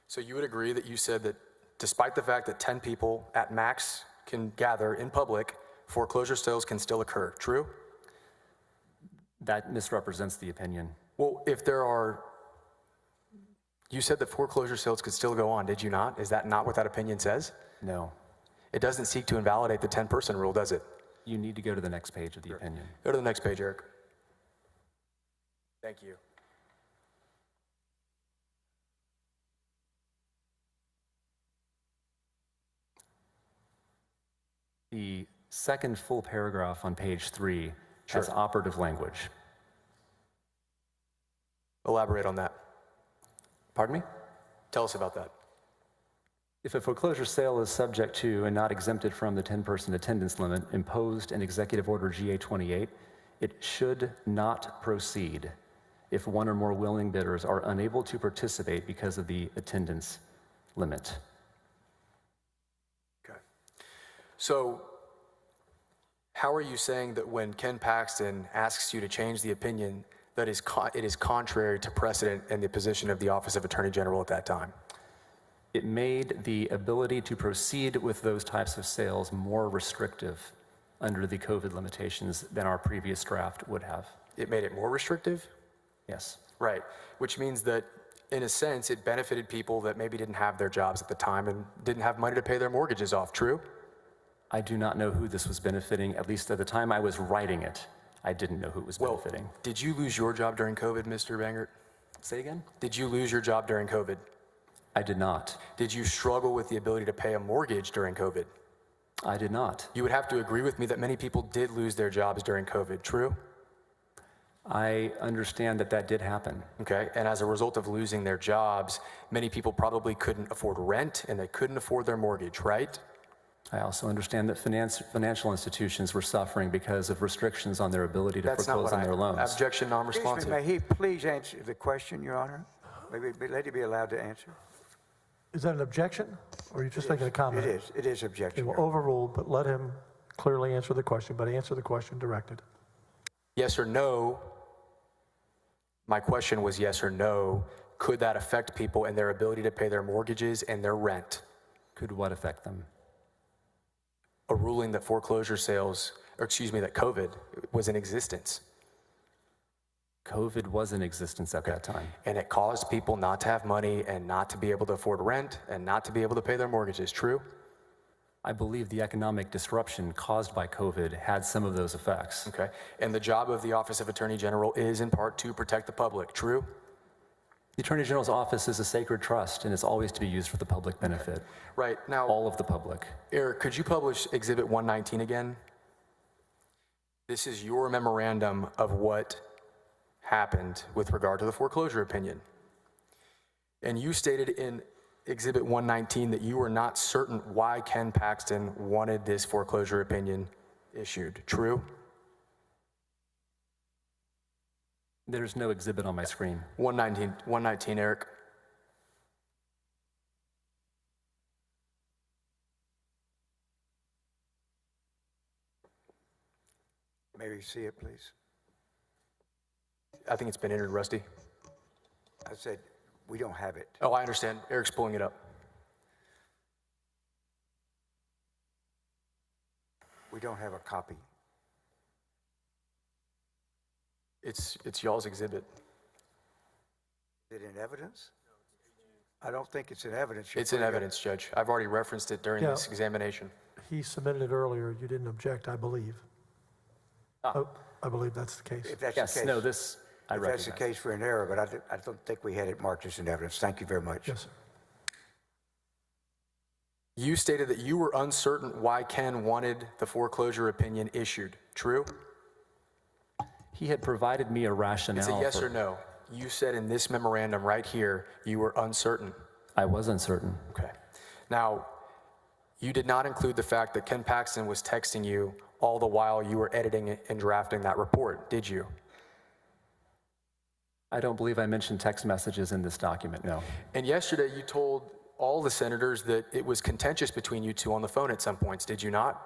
So you would agree that you said that despite the fact that 10 people at max can gather in public, foreclosure sales can still occur, true? That misrepresents the opinion. Well, if there are, you said that foreclosure sales could still go on, did you not? Is that not what that opinion says? No. It doesn't seek to invalidate the 10-person rule, does it? You need to go to the next page of the opinion. Go to the next page, Eric. Thank you. The second full paragraph on page 3 has operative language. Elaborate on that. Pardon me? Tell us about that. If a foreclosure sale is subject to and not exempted from the 10-person attendance limit imposed in Executive Order GA-28, it should not proceed if one or more willing bidders are unable to participate because of the attendance limit. Okay. So, how are you saying that when Ken Paxton asks you to change the opinion, that it is contrary to precedent and the position of the Office of Attorney General at that time? It made the ability to proceed with those types of sales more restrictive under the COVID limitations than our previous draft would have. It made it more restrictive? Yes. Right, which means that, in a sense, it benefited people that maybe didn't have their jobs at the time and didn't have money to pay their mortgages off, true? I do not know who this was benefiting. At least at the time I was writing it, I didn't know who it was benefiting. Did you lose your job during COVID, Mr. Bangert? Say again? Did you lose your job during COVID? I did not. Did you struggle with the ability to pay a mortgage during COVID? I did not. You would have to agree with me that many people did lose their jobs during COVID, true? I understand that that did happen. Okay, and as a result of losing their jobs, many people probably couldn't afford rent and they couldn't afford their mortgage, right? I also understand that financial institutions were suffering because of restrictions on their ability to foreclose on their loans. Objection non-responsive. May he please answer the question, Your Honor? Let him be allowed to answer. Is that an objection, or are you just making a comment? It is objection. Okay, well, overruled, but let him clearly answer the question, but answer the question directed. Yes or no? My question was yes or no. Could that affect people and their ability to pay their mortgages and their rent? Could what affect them? A ruling that foreclosure sales, or excuse me, that COVID was in existence. COVID was in existence at that time. And it caused people not to have money and not to be able to afford rent and not to be able to pay their mortgages, true? I believe the economic disruption caused by COVID had some of those effects. Okay, and the job of the Office of Attorney General is in part to protect the public, true? The Attorney General's office is a sacred trust and it's always to be used for the public benefit. Right, now, All of the public. Eric, could you publish Exhibit 119 again? This is your memorandum of what happened with regard to the foreclosure opinion. And you stated in Exhibit 119 that you were not certain why Ken Paxton wanted this foreclosure opinion issued, true? There's no exhibit on my screen. 119, Eric. May we see it, please? I think it's been entered, Rusty. I said, we don't have it. Oh, I understand. Eric's pulling it up. We don't have a copy. It's y'all's exhibit. Is it in evidence? I don't think it's in evidence. It's in evidence, Judge. I've already referenced it during this examination. He submitted it earlier. You didn't object, I believe. Oh, I believe that's the case. If that's Yes, the case. no, this I If recognize. that's the case for an error, but I don't think we had it marked as in evidence. Thank you very much. Yes, sir. You stated that you were uncertain why Ken wanted the foreclosure opinion issued, true? He had provided me a rationale. It's a yes or no. You said in this memorandum right here, you were uncertain. I was uncertain. Okay. Now, you did not include the fact that Ken Paxton was texting you all the while you were editing and drafting that report, did you? I don't believe I mentioned text messages in this document, no. And yesterday you told all the senators that it was contentious between you two on the phone at some points, did you not?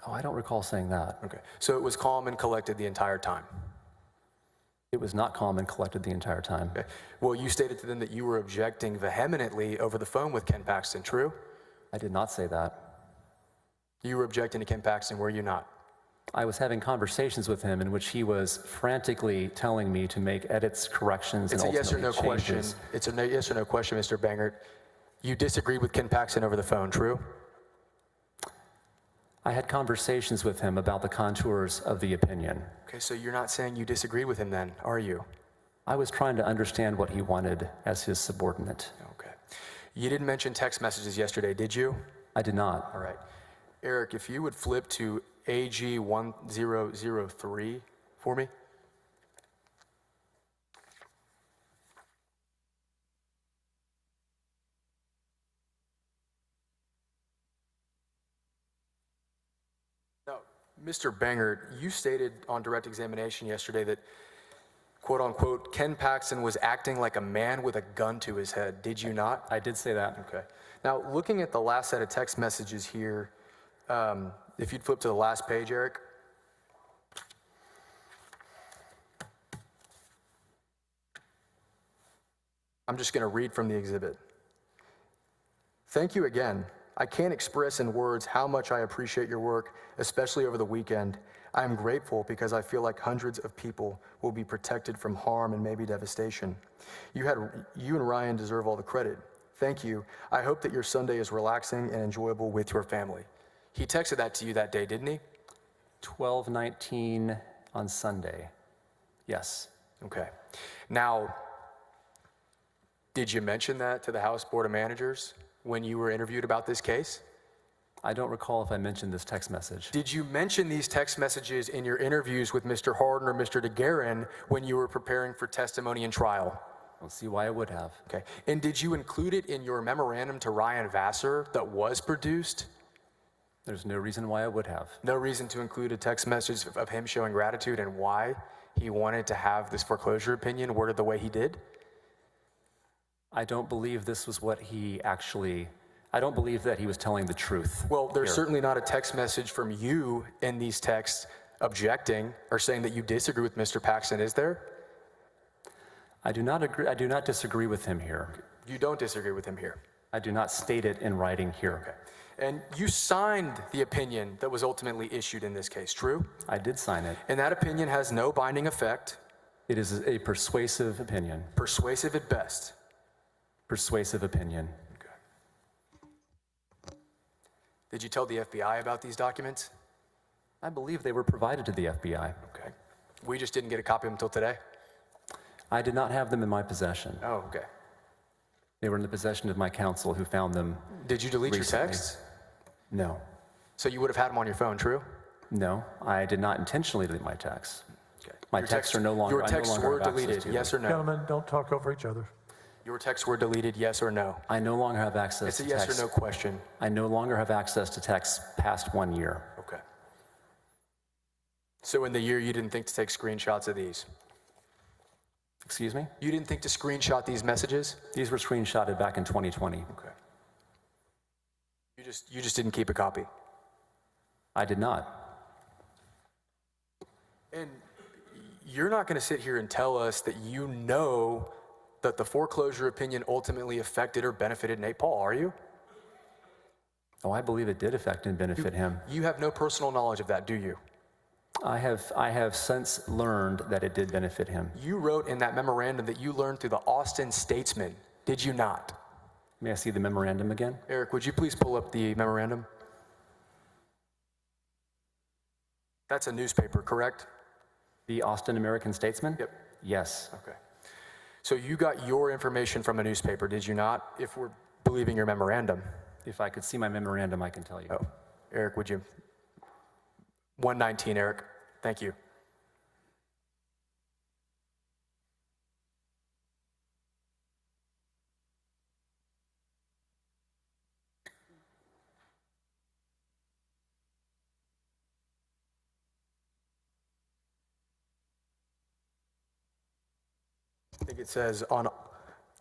Oh, I don't recall saying that. Okay. So it was calm and collected the entire time. It was not calm and collected the entire time. Okay. Well, you stated to them that you were objecting vehemently over the phone with Ken Paxton, true? I did not say that. You were objecting to Ken Paxton, were you not? I was having conversations with him in which he was frantically telling me to make edits, corrections, It's and a yes or no ultimately question. changes. It's a yes or no question, Mr. Bangert. You disagreed with Ken Paxton over the phone, true? I had conversations with him about the contours of the opinion. Okay, so you're not saying you disagreed with him then, are you? I was trying to understand what he wanted as his subordinate. Okay. You didn't mention text messages yesterday, did you? I did not. All right. Eric, if you would flip to AG 1003 for me. Now, Mr. Bangert, you stated on direct examination yesterday that, quote unquote, Ken Paxton was acting like a man with a gun to his head. Did you not? I did say that. Okay. Now, looking at the last set of text messages here, if you'd flip to the last page, Eric. I'm just going to read from the exhibit. Thank you again. I can't express in words how much I appreciate your work, especially over the weekend. I am grateful because I feel like hundreds of people will be protected from harm and maybe devastation. You and Ryan deserve all the credit. Thank you. I hope that your Sunday is relaxing and enjoyable with your family. He texted that to you that day, didn't he? 12:19 on Sunday. Yes. Okay. Now, did you mention that to the House Board of Managers when you were interviewed about this case? I don't recall if I mentioned this text message. Did you mention these text messages in your interviews with Mr. Harden or Mr. DeGuerin when you were preparing for testimony in trial? I don't see why I would have. Okay. And did you include it in your memorandum to Ryan Vassar that was produced? There's no reason why I would have. No reason to include a text message of him showing gratitude and why he wanted to have this foreclosure opinion worded the way he did? I don't believe this was what he actually, I don't believe that he was telling the truth. Well, there's here. certainly not a text message from you in these texts objecting or saying that you disagree with Mr. Paxton, is there? I do not agree. I do not disagree with him here. You don't disagree with him here. I do not state it in writing here. Okay. And you signed the opinion that was ultimately issued in this case, true? I did sign it. And that opinion has no binding effect, It is a persuasive opinion. persuasive at best. Persuasive opinion. Okay. Did you tell the FBI about these documents? I believe they were provided to the FBI. Okay. We just didn't get a copy of them until today? I did not have them in my possession. Oh, okay. They were in the possession of my counsel who found them. Did you delete recently. your texts? No. So you would have had them on your phone, true? No, I did not intentionally delete my texts. Okay. My texts are no longer. Your I no texts longer were have access deleted, to yes them. or no? Gentlemen, don't talk over each other. Your texts were deleted, yes or no? I no longer have access It's a to yes texts. or no question. I no longer have access to texts past 1 year. Okay. So in the year, you didn't think to take screenshots of these? Excuse me? You didn't think to screenshot these messages? These were screenshotted back in 2020. Okay. You just didn't keep a copy? I did not. And you're not going to sit here and tell us that you know that the foreclosure opinion ultimately affected or benefited Nate Paul, are you? Oh, I believe it did affect and benefit him. You have no personal knowledge of that, do you? I have since learned that it did benefit him. You wrote in that memorandum that you learned through the Austin-Statesman, did you not? May I see the memorandum again? Eric, would you please pull up the memorandum? That's a newspaper, correct? The Austin American-Statesman? Yep. Yes. Okay. So you got your information from a newspaper, did you not, if we're believing your memorandum? If I could see my memorandum, I can tell you. Oh, Eric, would you? 119, Eric. Thank you. I think it says on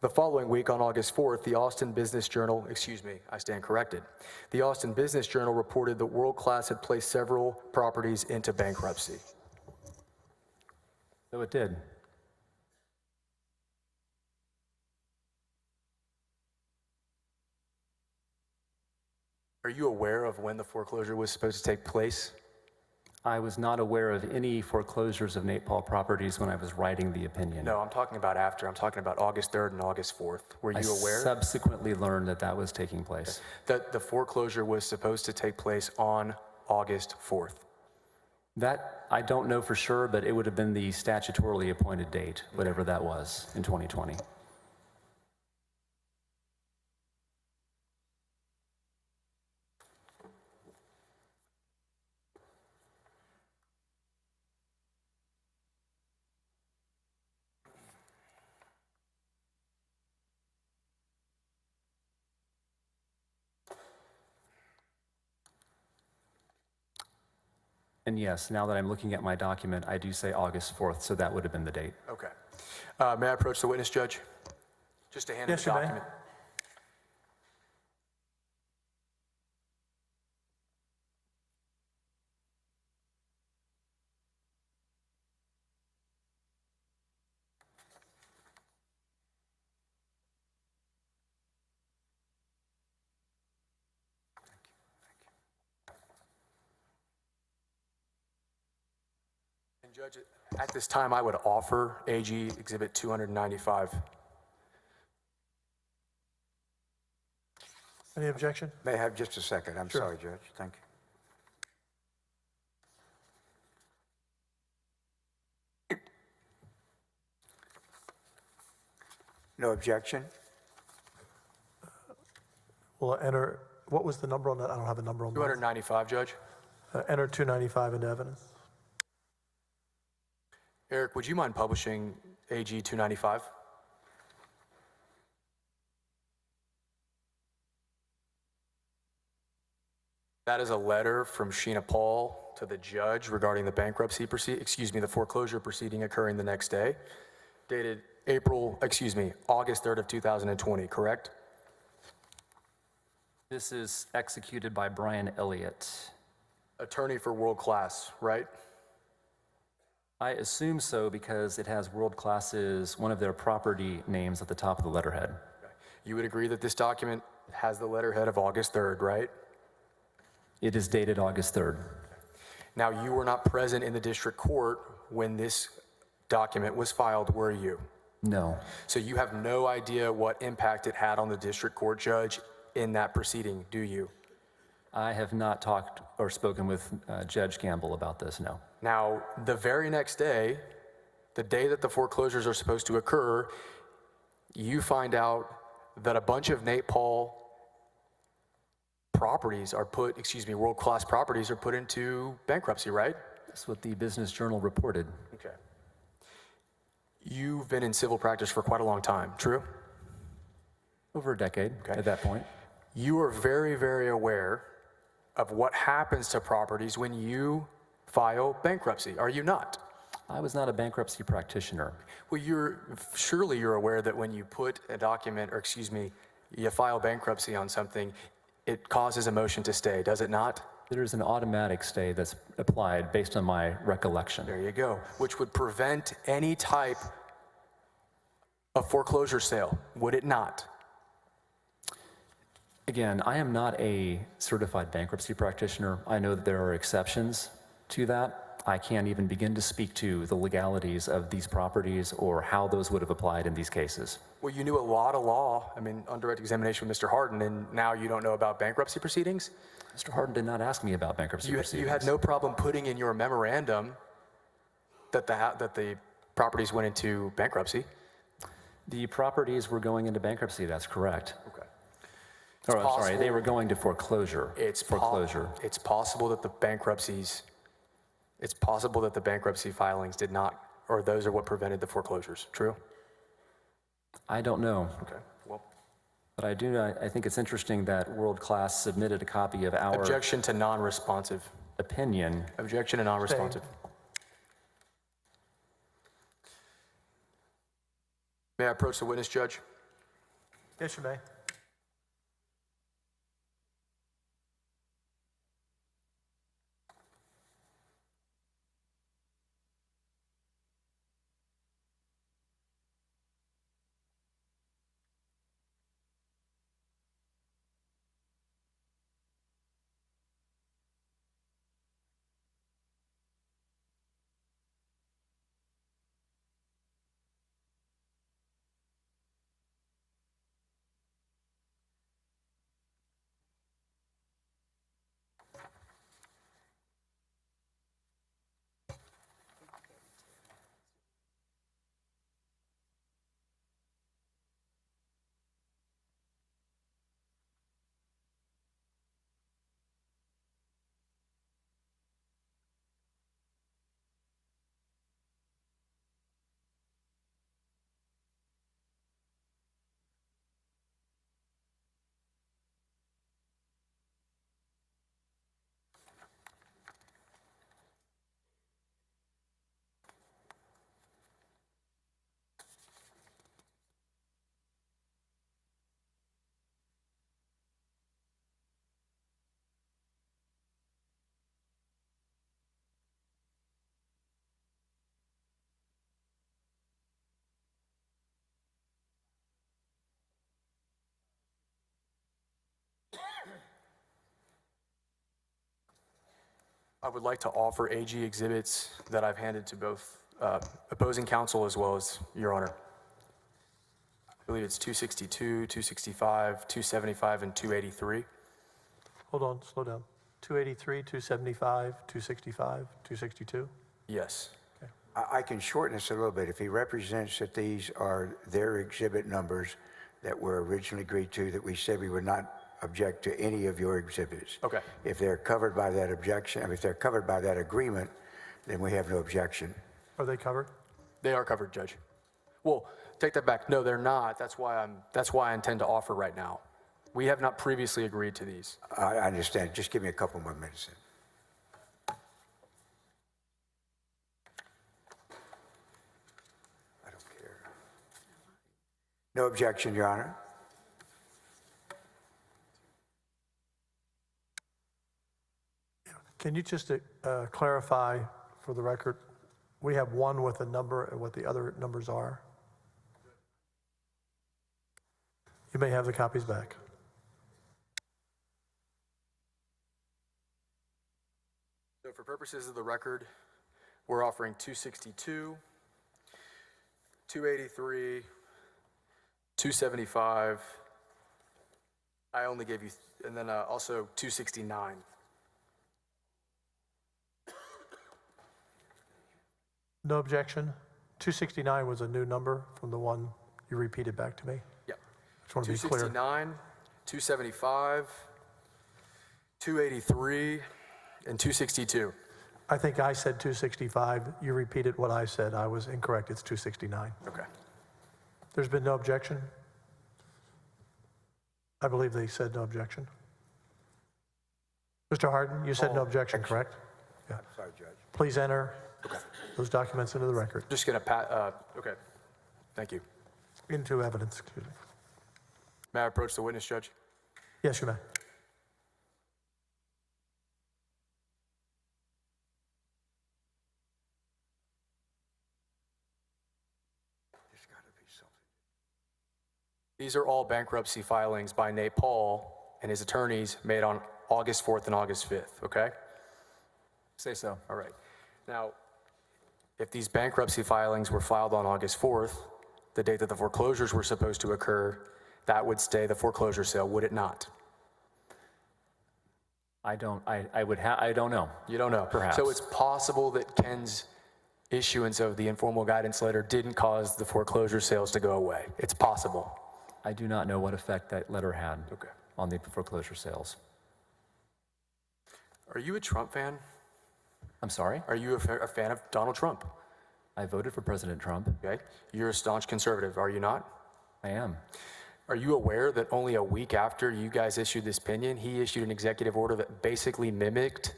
the following week, on August 4th, the Austin Business Journal, excuse me, I stand corrected. The Austin Business Journal reported that World Class had placed several properties into bankruptcy. So it did. Are you aware of when the foreclosure was supposed to take place? I was not aware of any foreclosures of Nate Paul properties when I was writing the opinion. No, I'm talking about after. I'm talking about August 3rd and August 4th. Were you I aware subsequently learned that that was taking place. that the foreclosure was supposed to take place on August 4th? That, I don't know for sure, but it would have been the statutorily appointed date, whatever that was, in 2020. And yes, now that I'm looking at my document, I do say August 4th, so that would have been the date. Okay. May I approach the witness, Judge? Just to hand him Yes, the you may. document. And Judge, at this time, I would offer AG Exhibit 295. Any objection? May I have just a second? I'm sorry, Judge. Thank you. No objection? We'll enter, what was the number on that? I don't have a number on that. 295, Judge. Enter 295 into evidence. Eric, would you mind publishing AG 295? That is a letter from Sheena Paul to the judge regarding the bankruptcy the foreclosure proceeding occurring the next day, dated August 3rd of 2020, correct? This is executed by Brian Elliott. Attorney for World Class, right? I assume so because it has World Class's, one of their property names at the top of the letterhead. You would agree that this document has the letterhead of August 3rd, right? It is dated August 3rd. Now, you were not present in the district court when this document was filed, were you? No. So you have no idea what impact it had on the district court judge in that proceeding, do you? I have not talked or spoken with Judge Gamble about this, no. Now, the very next day, the day that the foreclosures are supposed to occur, you find out that a bunch of Nate Paul properties are world-class properties are put into bankruptcy, right? That's what the Business Journal reported. Okay. You've been in civil practice for quite a long time, true? Over a decade at that point. You are very, very aware of what happens to properties when you file bankruptcy, are you not? I was not a bankruptcy practitioner. Well, surely you're aware that when you put a document, you file bankruptcy on something, it causes a motion to stay, does it not? There is an automatic stay that's applied based on my recollection. There you go, which would prevent any type of foreclosure sale, would it not? Again, I am not a certified bankruptcy practitioner. I know that there are exceptions to that. I can't even begin to speak to the legalities of these properties or how those would have applied in these cases. Well, you knew a lot of law, on direct examination with Mr. Harden, and now you don't know about bankruptcy proceedings? Mr. Harden did not ask me about bankruptcy proceedings. You had no problem putting in your memorandum that the properties went into bankruptcy. The properties were going into bankruptcy, that's correct. Okay. Or, I'm sorry, they were going to foreclosure. It's possible that the bankruptcy filings did not, or those are what prevented the foreclosures, true? I don't know. Okay, well. But I think it's interesting that World Class submitted a copy of our Objection to non-responsive. opinion. Objection to non-responsive. May I approach the witness, Judge? Yes, you may. I would like to offer AG exhibits that I've handed to both opposing counsel as well as Your Honor. I believe it's 262, 265, 275, and 283. Hold on, slow down. 283, 275, 265, 262? Yes. I can shorten this a little bit. If he represents that these are their exhibit numbers that were originally agreed to, that we said we would not object to any of your exhibits. Okay. If they're covered by that objection, if they're covered by that agreement, then we have no objection. Are they covered? They are covered, Judge. Well, take that back. No, they're not. That's why I intend to offer right now. We have not previously agreed to these. I understand. Just give me a couple more minutes then. I don't care. No objection, Your Honor. Can you just clarify for the record, we have one with a number and what the other numbers are? You may have the copies back. So for purposes of the record, we're offering 262, 283, 275. I only gave you, and then also 269. No objection? 269 was a new number from the one you repeated back to me? Yep. Just want to be clear. 269, 275, 283, and 262. I think I said 265. You repeated what I said. I was incorrect. It's 269. Okay. There's been no objection? I believe they said no objection. Mr. Hardin, you said no objection, correct? Yeah. Sorry, Judge. Please enter those documents into the record, Just gonna okay. Thank you. into evidence, excuse me. May I approach the witness, Judge? Yes, you may. There's got to be something. These are all bankruptcy filings by Nate Paul and his attorneys made on August 4th and August 5th, okay? Say so. All right. Now, if these bankruptcy filings were filed on August 4th, the date that the foreclosures were supposed to occur, that would stay the foreclosure sale, would it not? I don't know. You don't know. Perhaps. So it's possible that Ken's issuance of the informal guidance letter didn't cause the foreclosure sales to go away. It's possible. I do not know what effect that letter had Okay. on the foreclosure sales. Are you a Trump fan? I'm sorry? Are you a fan of Donald Trump? I voted for President Trump. Okay. You're a staunch conservative, are you not? I am. Are you aware that only a week after you guys issued this opinion, he issued an executive order that basically mimicked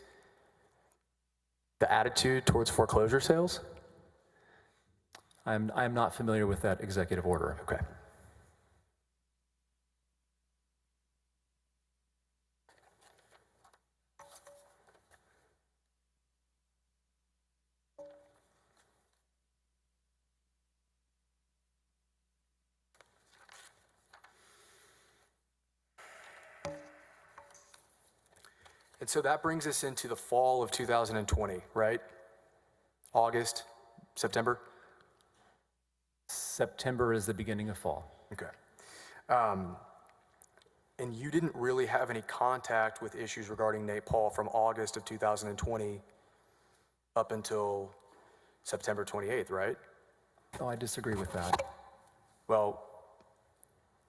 the attitude towards foreclosure sales? I'm not familiar with that executive order. Okay. And so that brings us into the fall of 2020, right? August, September? September is the beginning of fall. Okay. And you didn't really have any contact with issues regarding Nate Paul from August of 2020 up until September 28th, right? Oh, I disagree with that. Well,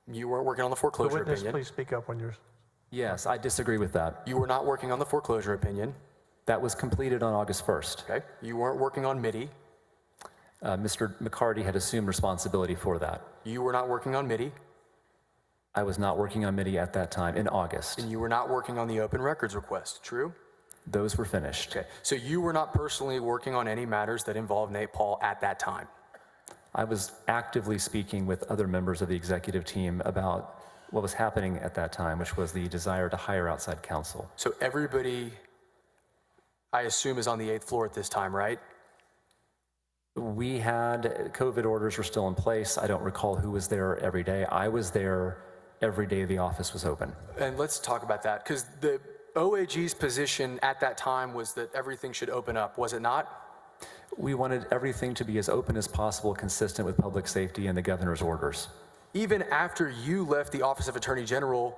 you weren't working on the The foreclosure witness, opinion. please speak up when you're... Yes, I disagree with that. You were not working on the foreclosure opinion, That was completed on August 1st. okay? You weren't working on MIDI. Mr. McCarty had assumed responsibility for that. You were not working on MIDI. I was not working on MIDI at that time in August. And you were not working on the open records request, true? Those were finished. Okay, so you were not personally working on any matters that involved Nate Paul at that time? I was actively speaking with other members of the executive team about what was happening at that time, which was the desire to hire outside counsel. So everybody, I assume, is on the 8th floor at this time, right? We had, COVID orders were still in place. I don't recall who was there every day. I was there every day the office was open. And let's talk about that, because OAG's position at that time was that everything should open up, was it not? We wanted everything to be as open as possible, consistent with public safety and the governor's orders. Even after you left the Office of Attorney General,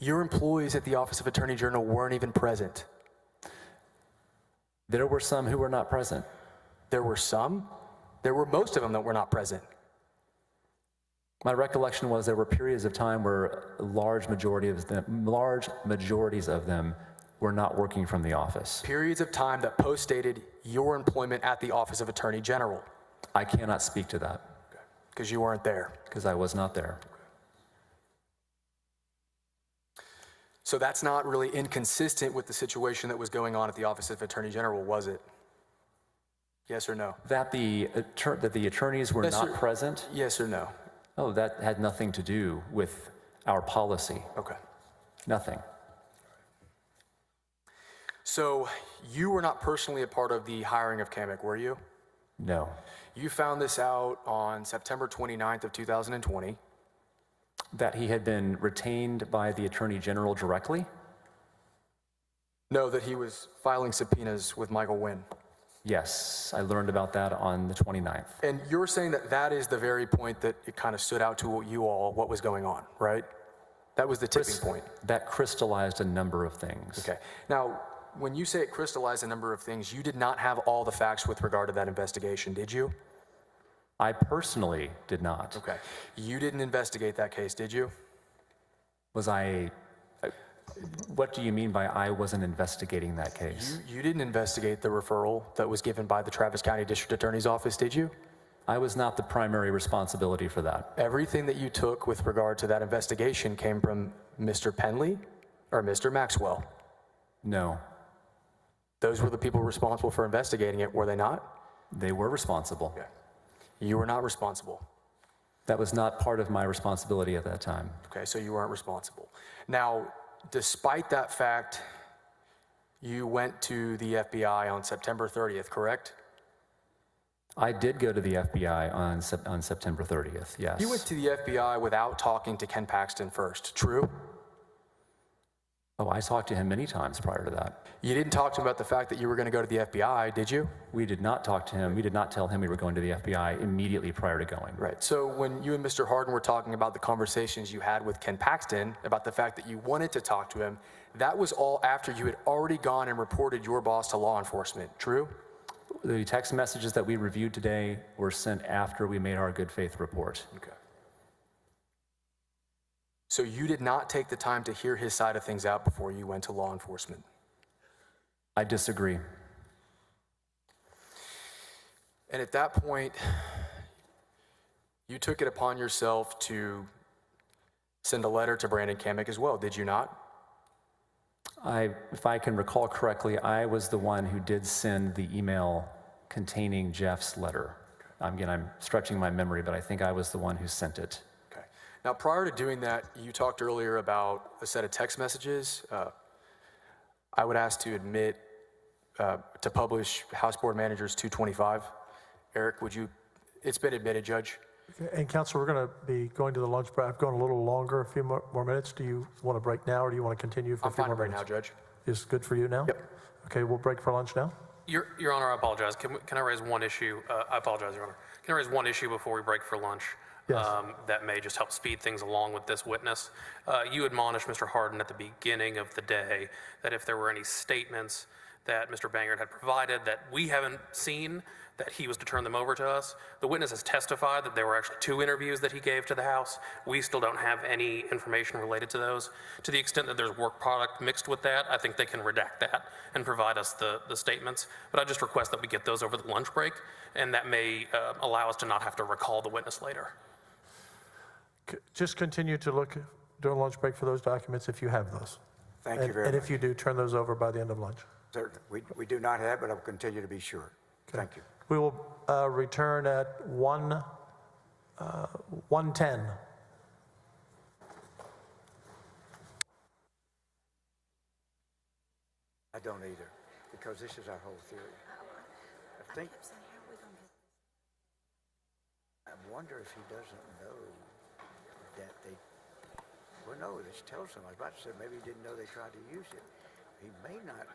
your employees at the Office of Attorney General weren't even present. There were some who were not present. There were some. There were most of them that were not present. My recollection was there were periods of time where large majorities of them were not working from the office. Periods of time that postdated your employment at the Office of Attorney General. I cannot speak to that Because you weren't there. because I was not there. So that's not really inconsistent with the situation that was going on at the Office of Attorney General, was it? Yes or no? That the attorneys were Yes, not sir. present, Yes or no? oh, that had nothing to do with our policy. Okay. Nothing. So you were not personally a part of the hiring of Kamek, were you? No. You found this out on September 29th of 2020. That he had been retained by the Attorney General directly? No, that he was filing subpoenas with Michael Wynn. Yes, I learned about that on the 29th. And you're saying that that is the very point that it kind of stood out to you all what was going on, right? That was the tipping point. That crystallized a number of things. Okay. Now, when you say it crystallized a number of things, you did not have all the facts with regard to that investigation, did you? I personally did not. Okay. You didn't investigate that case, did you? Was I, what do you mean by I wasn't investigating that case? You didn't investigate the referral that was given by the Travis County District Attorney's Office, did you? I was not the primary responsibility for that. Everything that you took with regard to that investigation came from Mr. Penley or Mr. Maxwell. No, Those were the people responsible for investigating it, were they not? they were responsible. Okay. You were not responsible. That was not part of my responsibility at that time. Okay, so you weren't responsible. Now, despite that fact, you went to the FBI on September 30th, correct? I did go to the FBI on September 30th, yes. You went to the FBI without talking to Ken Paxton first, true? Oh, I talked to him many times prior to that. You didn't talk to him about the fact that you were going to go to the FBI, did you? We did not talk to him. We did not tell him we were going to the FBI immediately prior to going. Right. So when you and Mr. Harden were talking about the conversations you had with Ken Paxton about the fact that you wanted to talk to him, that was all after you had already gone and reported your boss to law enforcement, true? The text messages that we reviewed today were sent after we made our good faith report. Okay. So you did not take the time to hear his side of things out before you went to law enforcement? I disagree. And at that point, you took it upon yourself to send a letter to Brandon Kamek as well, did you not? If I can recall correctly, I was the one who did send the email containing Jeff's letter. Again, I'm stretching my memory, but I think I was the one who sent it. Okay. Now, prior to doing that, you talked earlier about a set of text messages. I would ask to admit, to publish House Board Managers 225. Eric, would you, it's been admitted, Judge. And Council, we're going to be going to the lunch break. I've gone a little longer, a few more minutes. Do you want to break now, or do you want to continue for I'm a few fine more right minutes? now, Judge. Is good for you now? Yep. Okay, we'll break for lunch now. Your Honor, I apologize. Can I raise one issue? I apologize, Your Honor. Can I raise one issue before we break for lunch? Yes. That may just help speed things along with this witness. You admonished Mr. Harden at the beginning of the day that if there were any statements that Mr. Bangert had provided that we haven't seen, that he was to turn them over to us. The witness has testified that there were actually 2 interviews that he gave to the House. We still don't have any information related to those. To the extent that there's work product mixed with that, I think they can redact that and provide us the statements. But I just request that we get those over the lunch break, and that may allow us to not have to recall the witness later. Just continue to look during lunch break for those documents if you have those. Thank you very And much. if you do, turn those over by the end of lunch. Certainly. We do not have, but I'll continue to be sure. Thank you. We will return at 1:10. I don't either, because this is our whole theory. I wonder if he doesn't know that we're don't know. This tells him. I was about to say maybe he didn't know they tried to use it. He may not